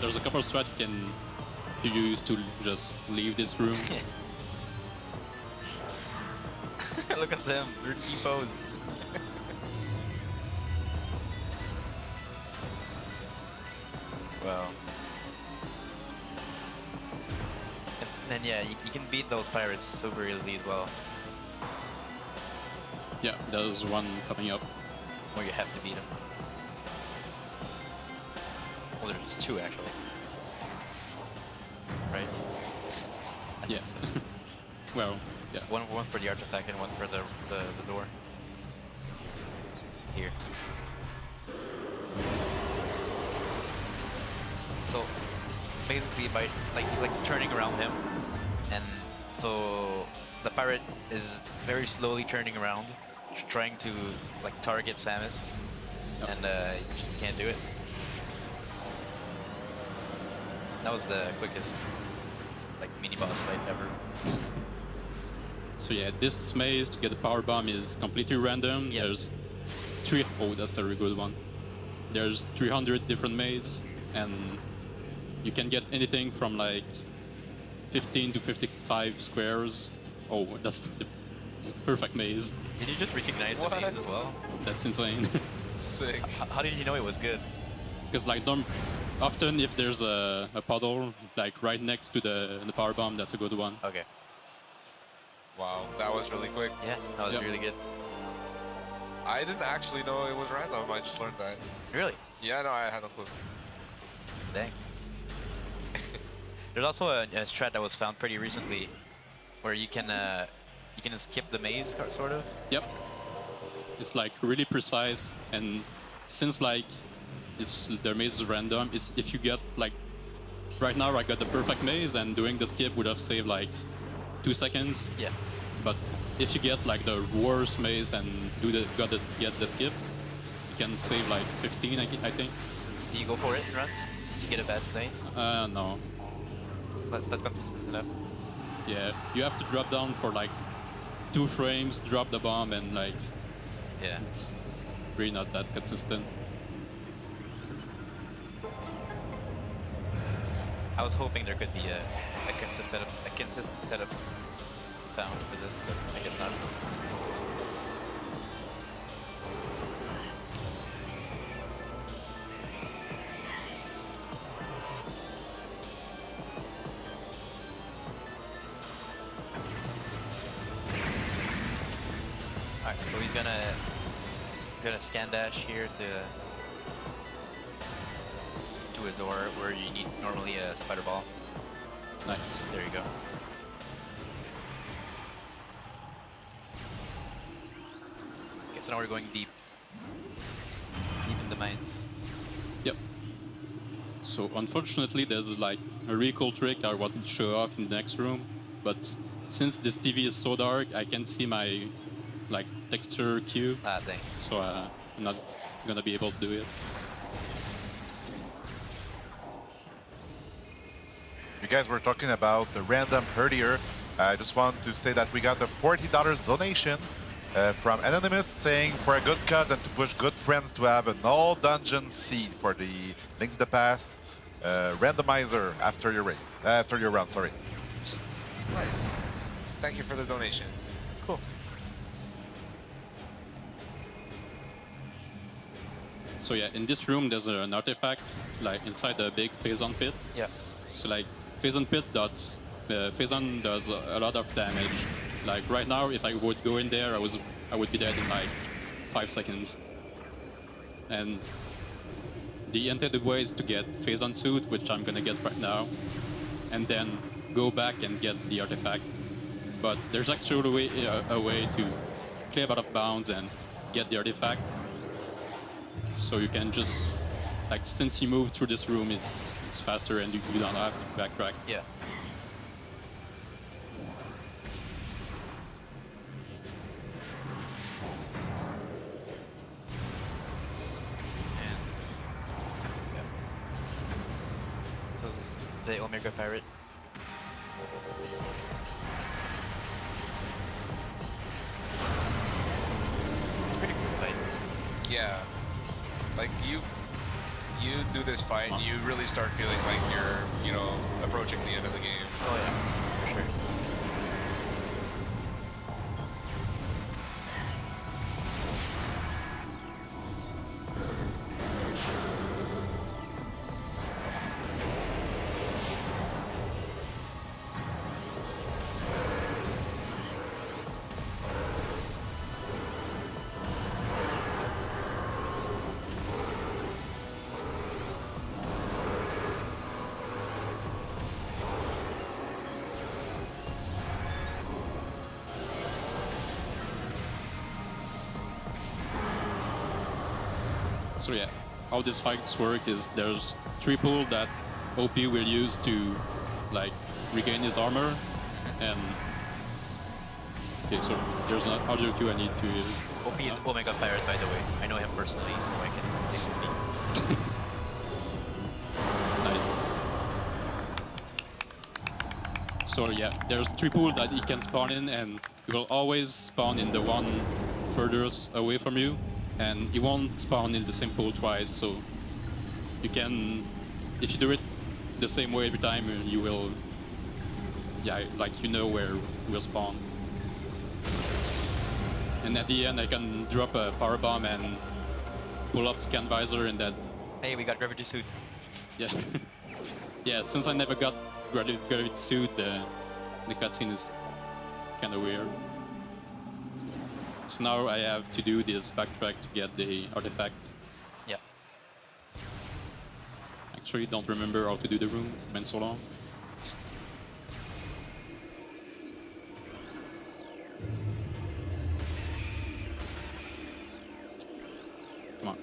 There's a couple of strats you can use to just leave this room. Look at them, they're T-posed. Wow. And then yeah, you can beat those pirates super easily as well. Yeah, there's one coming up. Or you have to beat them. Well, there's 2 actually. Right? Yes. Well, yeah. One for the artifact and one for the door. Here. So basically, by like he's like turning around him, and so the pirate is very slowly turning around, trying to like target Samus, Yep. and he can't do it. That was the quickest like mini boss fight ever. So yeah, this maze to get the power bomb is completely random. Yeah. There's oh, that's the really good one. There's 300 different mazes, and you can get anything from like 15 to 55 squares. Oh, that's the perfect maze. Did you just recognize the maze as well? That's insane. Sick. How did you know it was good? Because like often if there's a puddle like right next to the power bomb, that's a good one. Okay. Wow, that was really quick. Yeah, that was Yep. really good. I didn't actually know it was random. I just learned that. Really? Yeah, no, I had no clue. Dang. There's also a strat that was found pretty recently, where you can skip the maze, sort of. Yep. It's like really precise, and since like the maze is random, it's if you get like right now I got the perfect maze, and doing the skip would have saved like 2 seconds. Yeah. But if you get like the worst maze and get the skip, you can save like 15, I think. Do you go for it in runs? If you get a bad maze? No. That's not consistent enough. Yeah, you have to drop down for like 2 frames, drop the bomb, and like Yeah. it's really not that consistent. I was hoping there could be a consistent setup found for this, but I guess not. Alright, so he's gonna scan dash here to a door where you need normally a spider ball. Nice. There you go. Okay, so now we're going deep. Deep in the mines. Yep. So unfortunately, there's like a really cool trick I wanted to show off in the next room, but since this TV is so dark, I can't see my like texture cube, Ah, dang. so I'm not gonna be able to do it. You guys were talking about the random earlier. I just want to say that we got a $40 donation from Anonymous saying for a good cause and to push good friends to have an all dungeon seed for the Link to the Past randomizer after your race, after your run, sorry. Nice. Thank you for the donation. Cool. So yeah, in this room there's an artifact like inside the big Phazon pit. Yeah. So like Phazon pit does Phazon does a lot of damage. Like right now, if I would go in there, I would be dead in like 5 seconds. And the intended way is to get Phazon suit, which I'm gonna get right now, and then go back and get the artifact. But there's actually a way to clear out of bounds and get the artifact. So you can just like since you move through this room, it's faster and you don't have to backtrack. Yeah. And yeah. So this is the Omega Pirate. It's a pretty cool fight. Yeah. Like you do this fight, and you really start feeling like you're, you know, approaching the end of the game. Oh yeah, for sure. So yeah, how these fights work is there's 3 pools that OP will use to like regain his armor, and okay, so there's another 2 I need to. OP is Omega Pirate, by the way. I know him personally, so I can say OP. Nice. So yeah, there's 3 pools that he can spawn in, and he will always spawn in the one furthest away from you, and he won't spawn in the same pool twice. So you can, if you do it the same way every time, you will, yeah, like you know where he will spawn. And at the end, I can drop a power bomb and pull up scan visor, and that. Hey, we got gravity suit. Yeah. Yeah, since I never got gravity suit, the cutscene is kind of weird. So now I have to do this backtrack to get the artifact. Yeah. Actually, don't remember how to do the room. It's been so long. Come on.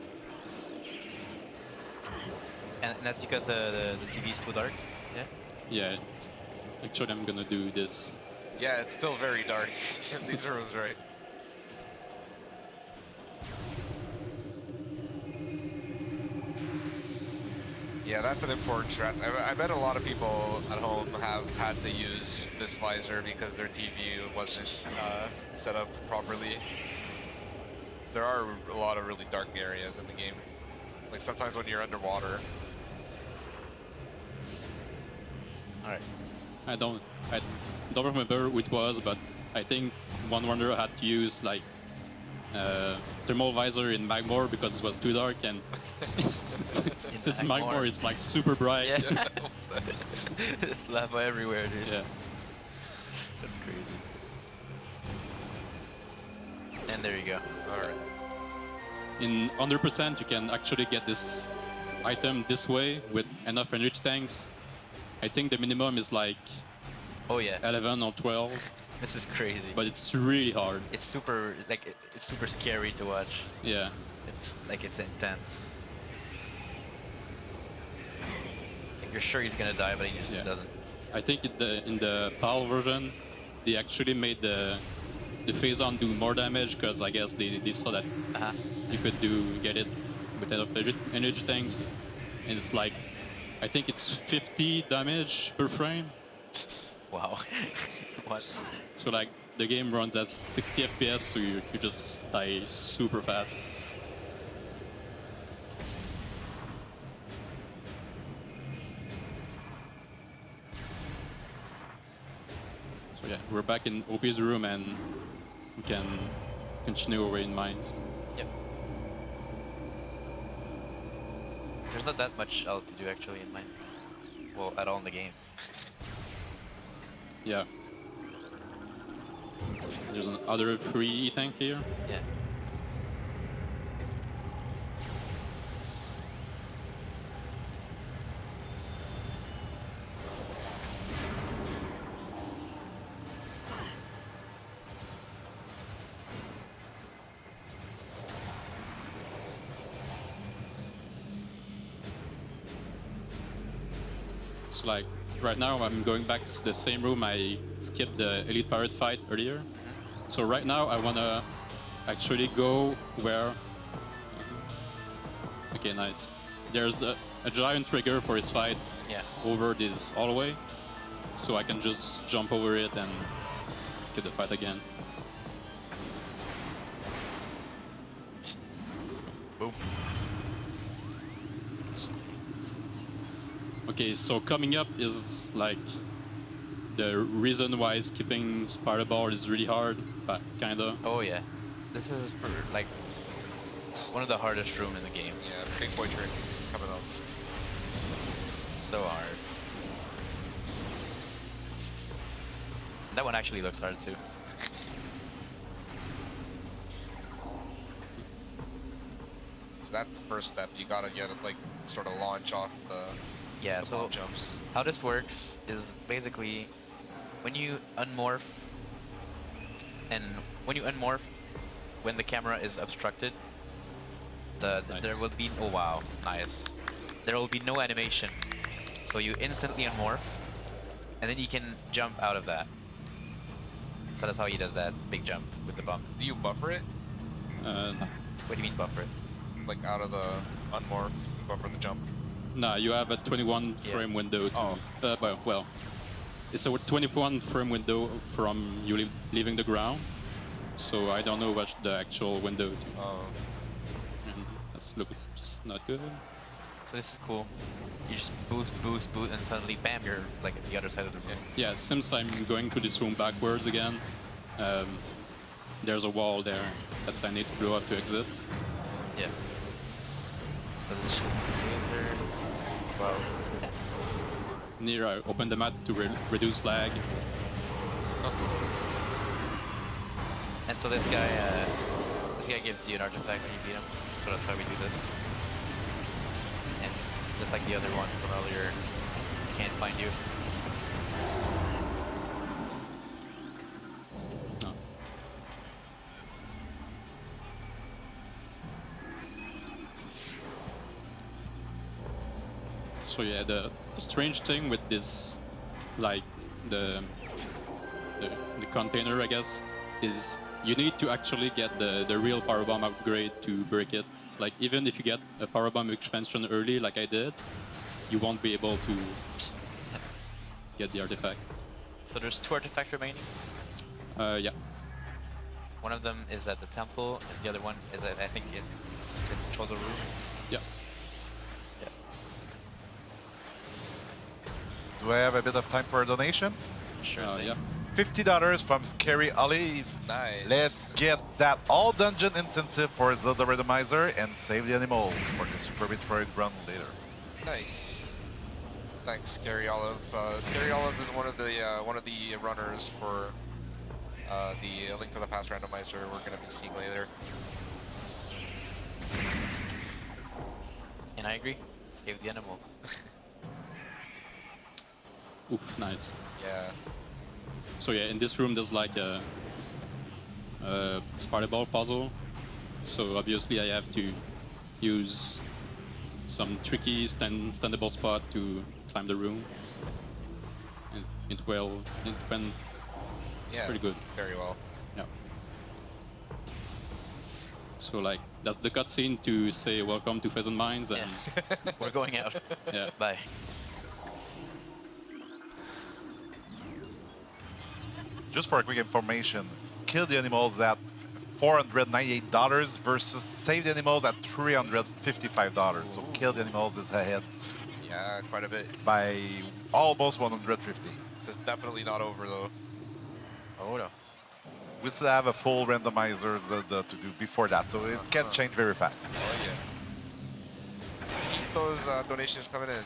And that's because the TV is too dark? Yeah? Yeah, actually I'm gonna do this. Yeah, it's still very dark in these rooms, right? Yeah, that's an important strat. I bet a lot of people at home have had to use this visor because their TV wasn't set up properly. There are a lot of really dark areas in the game. Like sometimes when you're underwater. Alright. I don't remember which was, but I think one runner had to use like thermal visor in Magmore because it was too dark, and since Magmore is like super bright. Yeah. There's lava everywhere, dude. Yeah. That's crazy. And there you go. Alright. In 100%, you can actually get this item this way with enough enrich tanks. I think the minimum is like Oh yeah. 11 or 12, This is crazy. but it's really hard. It's super it's super scary to watch. Yeah. It's like it's intense. Like you're sure he's gonna die, but he just doesn't. I think in the PAL version, they actually made the phase-on do more damage because I guess they saw that you could get it with enough energy tanks, and it's like I think it's 50 damage per frame. Wow. What? So like the game runs at 60 FPS, so you just die super fast. So yeah, we're back in OP's room and we can continue away in mines. Yep. There's not that much else to do actually in mine. Well, at all in the game. Yeah. There's another free E-tank here. Yeah. So like right now I'm going back to the same room I skipped the Elite Pirate fight earlier. So right now I wanna actually go where... Okay, nice. There's a giant trigger for his fight over this hallway. So I can just jump over it and get the fight again. Boom. Okay, so coming up is like the reason why skipping Spider Ball is really hard, but kinda. Oh yeah. This is for like one of the hardest room in the game. Yeah, big boy trick coming up. So hard. That one actually looks hard too. So that's the first step. You gotta get it, like sort of launch off the So bomb jumps. how this works is basically when you unmorph, and when the camera is obstructed, There Nice. will be, oh wow, nice. There will be no animation. So you instantly unmorph, and then you can jump out of that. So that's how he does that big jump with the bump. Do you buffer it? No. What do you mean buffer it? Like out of the unmorph, you buffer the jump? No, you have a 21 Yeah. frame window. Oh. Well, it's a 21 frame window from you leaving the ground. So I don't know what the actual window. Oh. That looks not good. So this is cool. You just boost, boost, boost, and suddenly bam, you're like at the other side of the room. Yeah, since I'm going to this room backwards again, there's a wall there that I need to blow up to exit. Yeah. So this is just the laser. Wow. Near I open the map to reduce lag. And so this guy gives you an artifact when you beat him. So that's why we do this. And just like the other one from earlier, he can't find you. No. So yeah, the strange thing with this, like the container, I guess, is you need to actually get the real power bomb upgrade to break it. Like even if you get a power bomb expansion early, like I did, you won't be able to get the artifact. So there's 2 artifacts remaining. Yeah. One of them is at the temple, and the other one is at, I think it's in Chozo room. Yeah. Yeah. Do I have a bit of time for a donation? Sure thing. Yeah. $50 from Scary Olive. Nice. Let's get that all dungeon incentive for Zelda Randomizer and save the animals for the Super Metroid run later. Nice. Thanks, Scary Olive. Scary Olive is one of the runners for the Link to the Past randomizer we're going to be seeing later. And I agree. Save the animals. Oof, nice. Yeah. So yeah, in this room there's like a spider ball puzzle. So obviously I have to use some tricky standable spot to climb the room. And it went Yeah. pretty good. Very well. Yeah. So like that's the cutscene to say welcome to Pheasant Mines and We're going out. yeah. Bye. Just for a quick information, kill the animals at $498 versus save the animals at $355. So kill the animals is ahead Yeah, quite a bit. by almost 150. This is definitely not over though. Oh no. We still have a full randomizer to do before that, so it can change very fast. Oh yeah. Keep those donations coming in.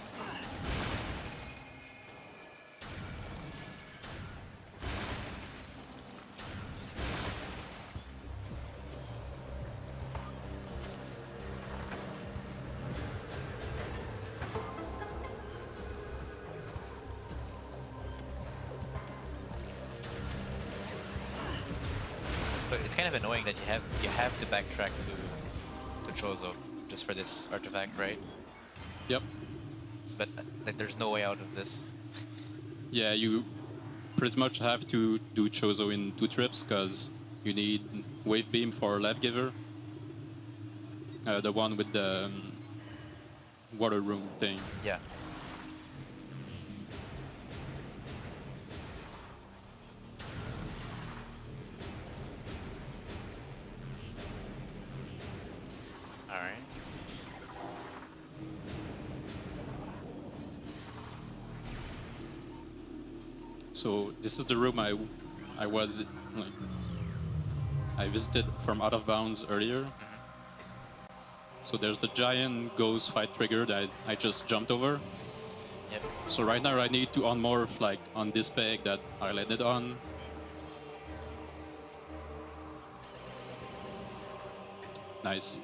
So it's kind of annoying that you have to backtrack to Chozo just for this artifact, right? Yep. But like there's no way out of this. Yeah, you pretty much have to do Chozo in 2 trips because you need Wave Beam for Life Giver. The one with the water room thing. Yeah. Alright. So this is the room I was like I visited from out of bounds earlier. So there's the giant ghost fight trigger that I just jumped over. Yep. So right now I need to unmorph like on this peg that I landed on. Nice.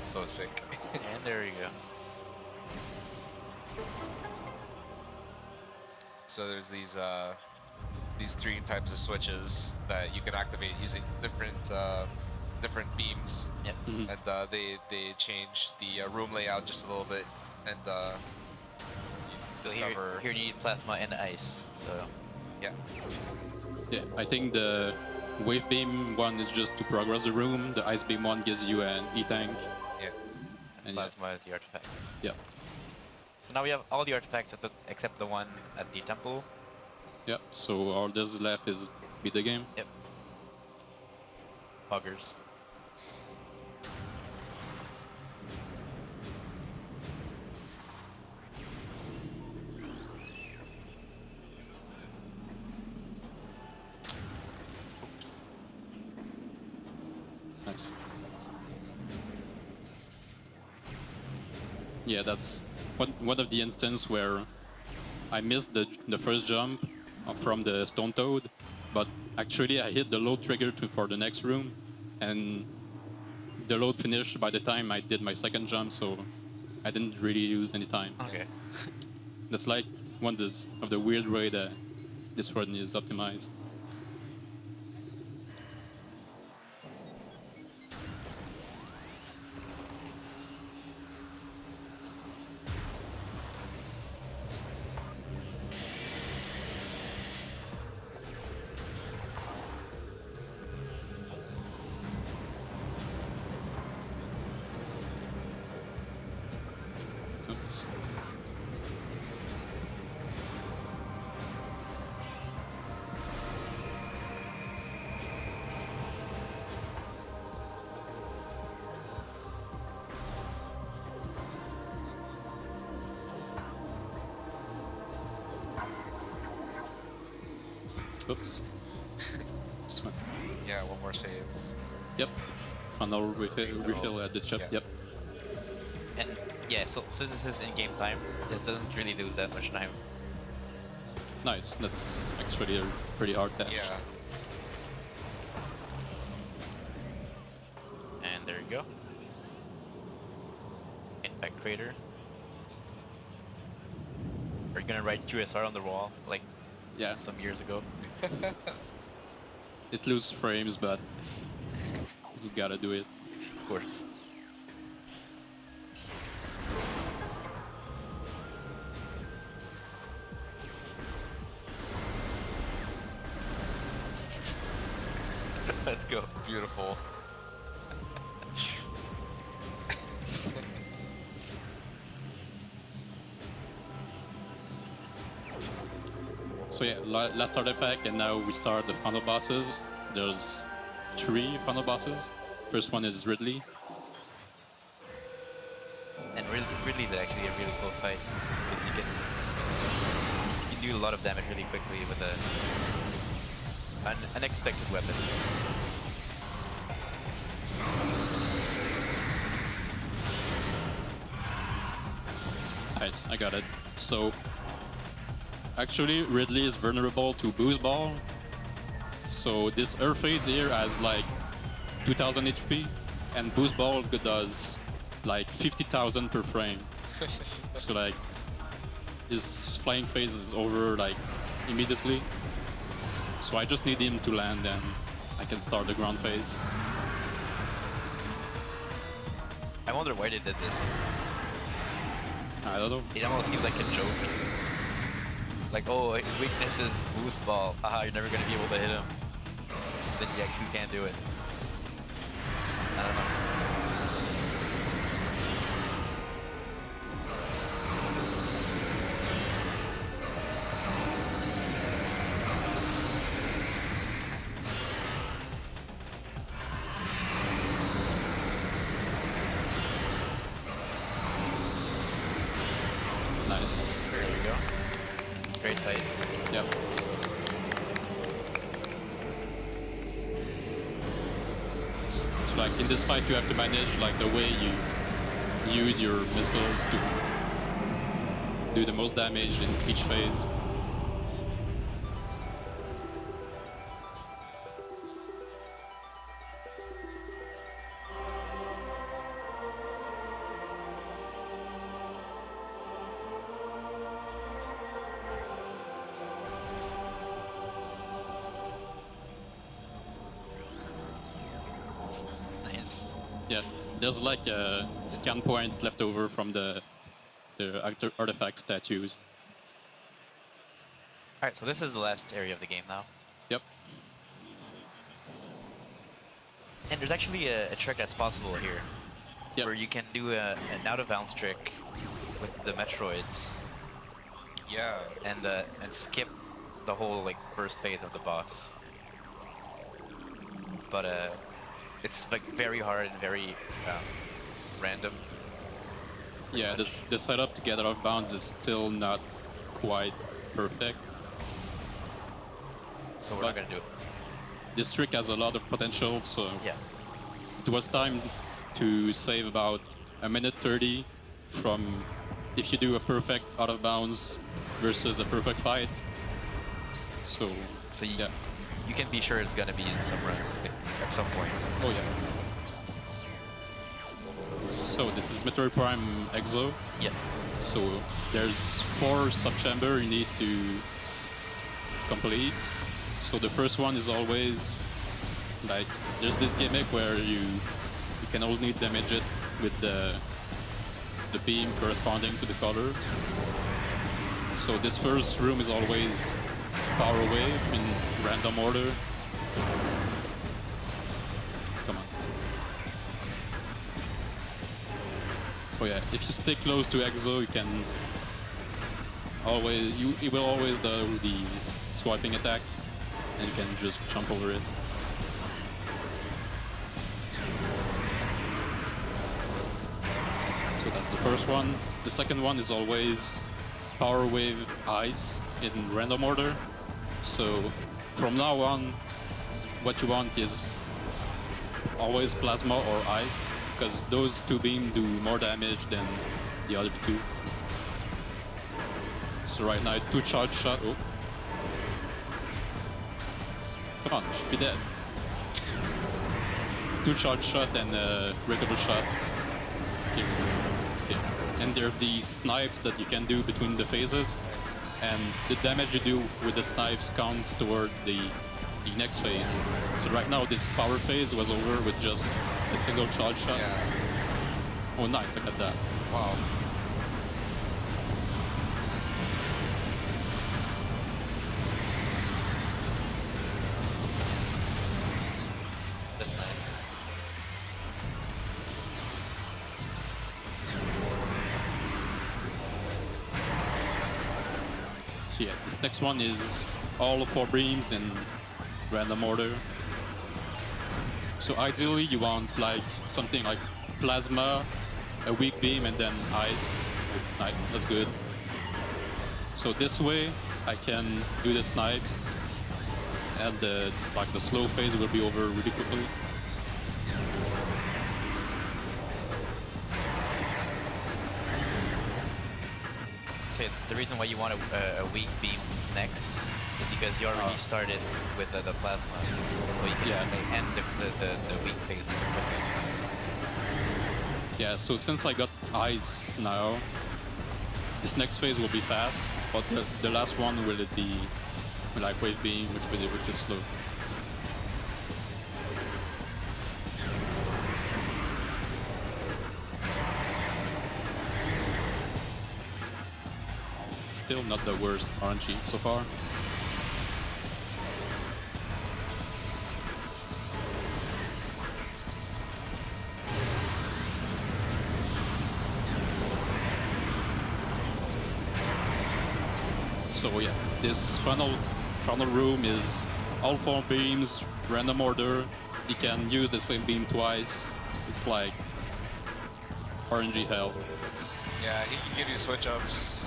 So sick. And there you go. So there's these 3 types of switches that you can activate using different different beams, Yep. and they change the room layout just a little bit, and So discover. here you need plasma and ice. So Yeah. Yeah, I think the wave beam one is just to progress the room. The ice beam one gives you an E-tank. Yeah. and And yeah. plasma is the artifact. Yep. So now we have all the artifacts except the one at the temple. Yep. So all that's left is beat the game. Yep. Buggers. Oops. Nice. Yeah, that's one of the instances where I missed the first jump from the stone toad, but actually I hit the load trigger for the next room, and the load finished by the time I did my second jump, so I didn't really lose any time. Okay. That's like one of the weird way that this run is optimized. Oops. Oops. Smart. Yeah. One more save. Yep. Final refill at the chip. Yeah. Yep. And yeah, so since this is in game time, this doesn't really lose that much time. Nice. That's actually a pretty hard dash. Yeah. And there you go. Impact crater. Are you gonna write QSR on the wall like Yeah. some years ago? It loses frames, but you gotta do it. Of course. Let's go. Beautiful. So yeah, last artifact, and now we start the final bosses. There's 3 final bosses. First one is Ridley. And Ridley's actually a really cool fight because you can do a lot of damage really quickly with an unexpected weapon. Nice, I got it. So actually, Ridley is vulnerable to Boost Ball. So this Earth phase here has like 2000 HP, and Boost Ball does like 50,000 per frame. So like his flying phase is over like immediately. So I just need him to land, and I can start the ground phase. I wonder why they did this. I don't know. It almost seems like a joke. Like, oh, his weakness is boost ball. Haha, you're never gonna be able to hit him. Then you actually can't do it. I don't know. Nice. There you go. Great fight. Yep. So like in this fight, you have to manage like the way you use your missiles to do the most damage in each phase. Yeah, there's like a scan point left over from the artifact statues. All right, so this is the last area of the game now. Yep. And there's actually a trick that's possible here, Yep. where you can do an out-of-bounds trick with the Metroids Yeah. and skip the whole like first phase of the boss. But it's like very hard and very random. Yeah, the setup to get out of bounds is still not quite perfect. So we're not gonna do it. This trick has a lot of potential, so Yeah. it was time to save about 1:30 from if you do a perfect out of bounds versus a perfect fight. So So you can be sure it's gonna be in some runs at some point. Oh yeah. So this is Metroid Prime Exo. Yeah. So there's 4 sub-chamber you need to complete. So the first one is always like there's this gimmick where you can only damage it with the beam corresponding to the color. So this first room is always power wave in random order. Come on. Oh yeah, if you stay close to Exo, you can always you will always do the swiping attack, and you can just jump over it. So that's the first one. The second one is always power wave ice in random order. So from now on, what you want is always plasma or ice, because those 2 beams do more damage than the other 2. So right now, 2 charge shot. Oh. Come on, should be dead. 2 charge shot and a recover shot. Here. Okay. And there are these snipes that you can do between the phases. And the damage you do with the snipes counts toward the next phase. So right now this power phase was over with just a single charge shot. Yeah. Oh nice, I got that. Wow. That's nice. So yeah, this next one is all 4 beams in random order. So ideally you want like something like plasma, a weak beam, and then ice. Nice, that's good. So this way I can do the snipes, and the slow phase will be over really quickly. So the reason why you want a weak beam next is because you already started with the plasma, so you can end the weak phase super quickly. Yeah, so since I got ice now, this next phase will be fast, but the last one will be like wave beam, which is slow. Still not the worst RNG so far. So yeah, this final room is all 4 beams, random order. You can use the same beam twice. It's like RNG hell. Yeah, he can give you switch ups.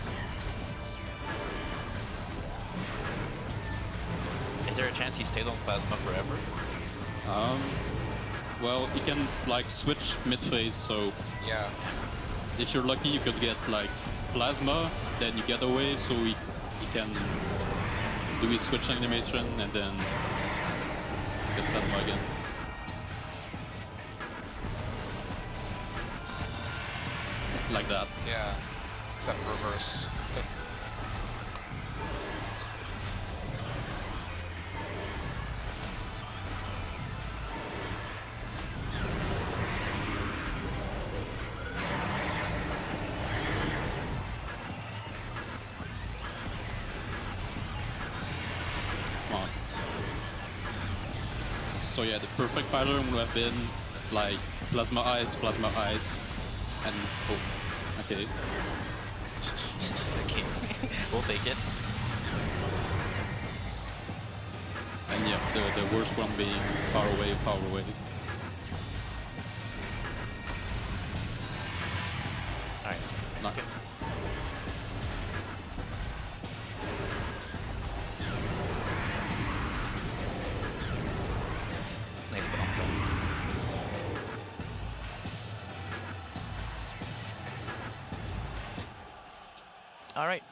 Is there a chance he stays on plasma forever? Well, you can like switch mid-phase, so Yeah. if you're lucky you could get like plasma, then you get away, so he can do his switch animation and then get plasma again. Like that. Yeah. Except reverse. So yeah, the perfect pattern would have been like plasma ice, and oh, okay. Okay, we'll take it. And yeah, the worst one being power wave, power wave. All right. Not Nice bomb. All right.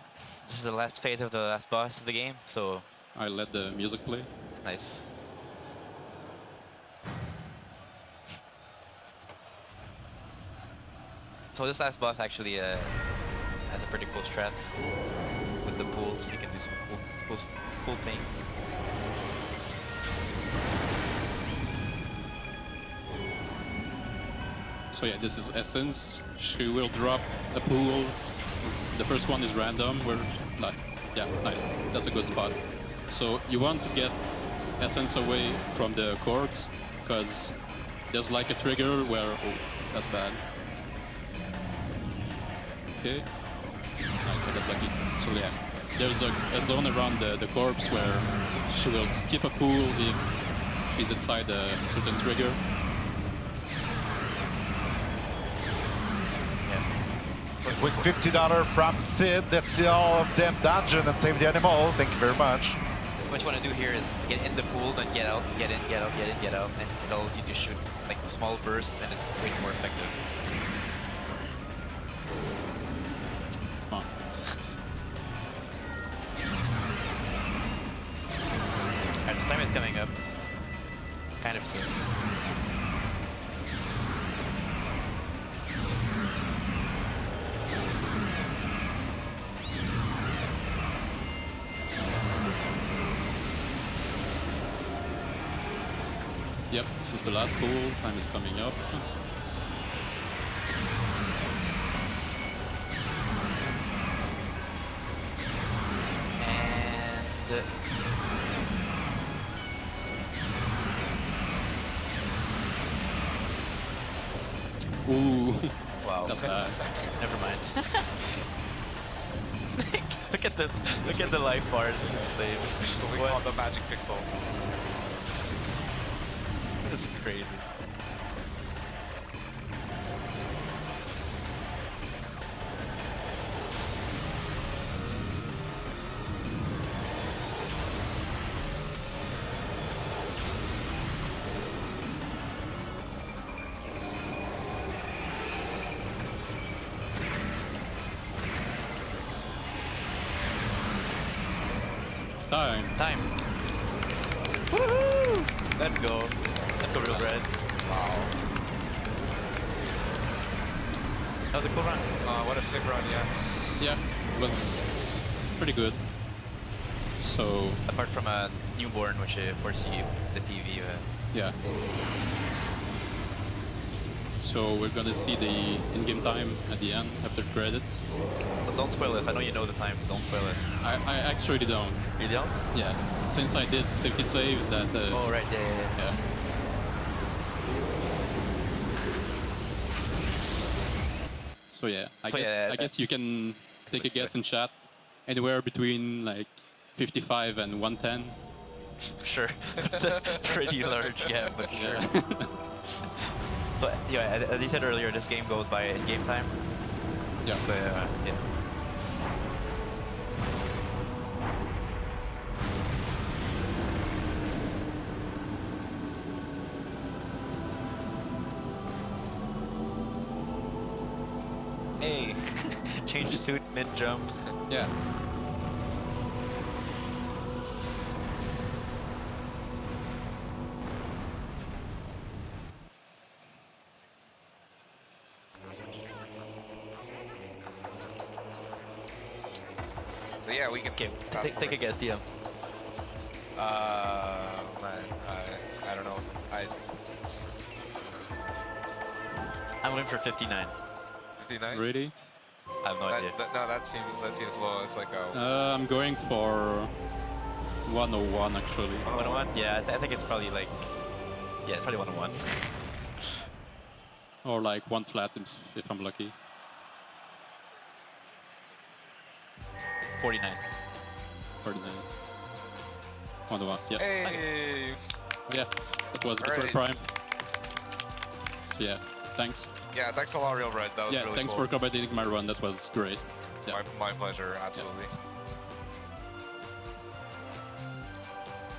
This is the last phase of the last boss of the game, so I let the music play. nice. So this last boss actually has a pretty cool strats with the pools. You can do some cool things. So yeah, this is Essence. She will drop a pool. The first one is random, where like, yeah, nice. That's a good spot. So you want to get Essence away from the courts, because there's like a trigger where, oh, that's bad. Okay. Nice, I got lucky. So yeah, there's a zone around the corpse where she will skip a pool if she's inside a certain trigger. With $50 from Sid, let's see all of them dungeon and save the animals. Thank you very much. What you want to do here is get in the pool, then get out, get in, get out, get in, get out, and it allows you to shoot like small bursts, and it's way more effective. Huh. Alright, so time is coming up. Kind of soon. Yep, this is the last pool. Time is coming up. And Ooh, wow, that's bad. never mind. look at the life bars. It's insane. So we call the magic pixel. This is crazy. Time. Woohoo! Let's go. Let's go, RealBread. Wow. That was a cool run. What a sick run, yeah. Yeah, it was pretty good. So Apart from a newborn, which of course the TV. yeah. So we're gonna see the in-game time at the end after credits. Don't spoil this. I know you know the time. Don't spoil it. I actually don't. You don't? Yeah, since I did safety saves that. Oh right, yeah. Yeah. So yeah, I guess you can take a guess in chat. Anywhere between like 55 and 110. Sure. That's a pretty large gap, but sure. Yeah. So yeah, as you said earlier, this game goes by in-game time. Yeah. So yeah. Hey, change suit mid-jump. Yeah. So yeah, we can. Okay, fast take a guess, DM. Man, I don't know. I'm going for 59. 59. Really? I have no idea. No, that seems low. It's like a. I'm going for 101 actually. 101? Yeah, I think it's probably like Yeah, probably 1-1. Or like 1 flat if I'm lucky. 49. 49. 1-1. Yeah. Hey! Yeah. That was before Alright. Prime. So yeah. Thanks. Yeah, thanks a lot, RealBread. That was Yeah. really Thanks cool. for commentating my run. That was great. Yeah. My pleasure, absolutely.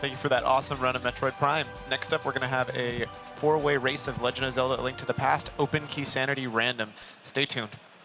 Thank you for that awesome run of Metroid Prime. Next up, we're going to have a 4-way race of Legend of Zelda: A Link to the Past, Open Key Sanity Random. Stay tuned.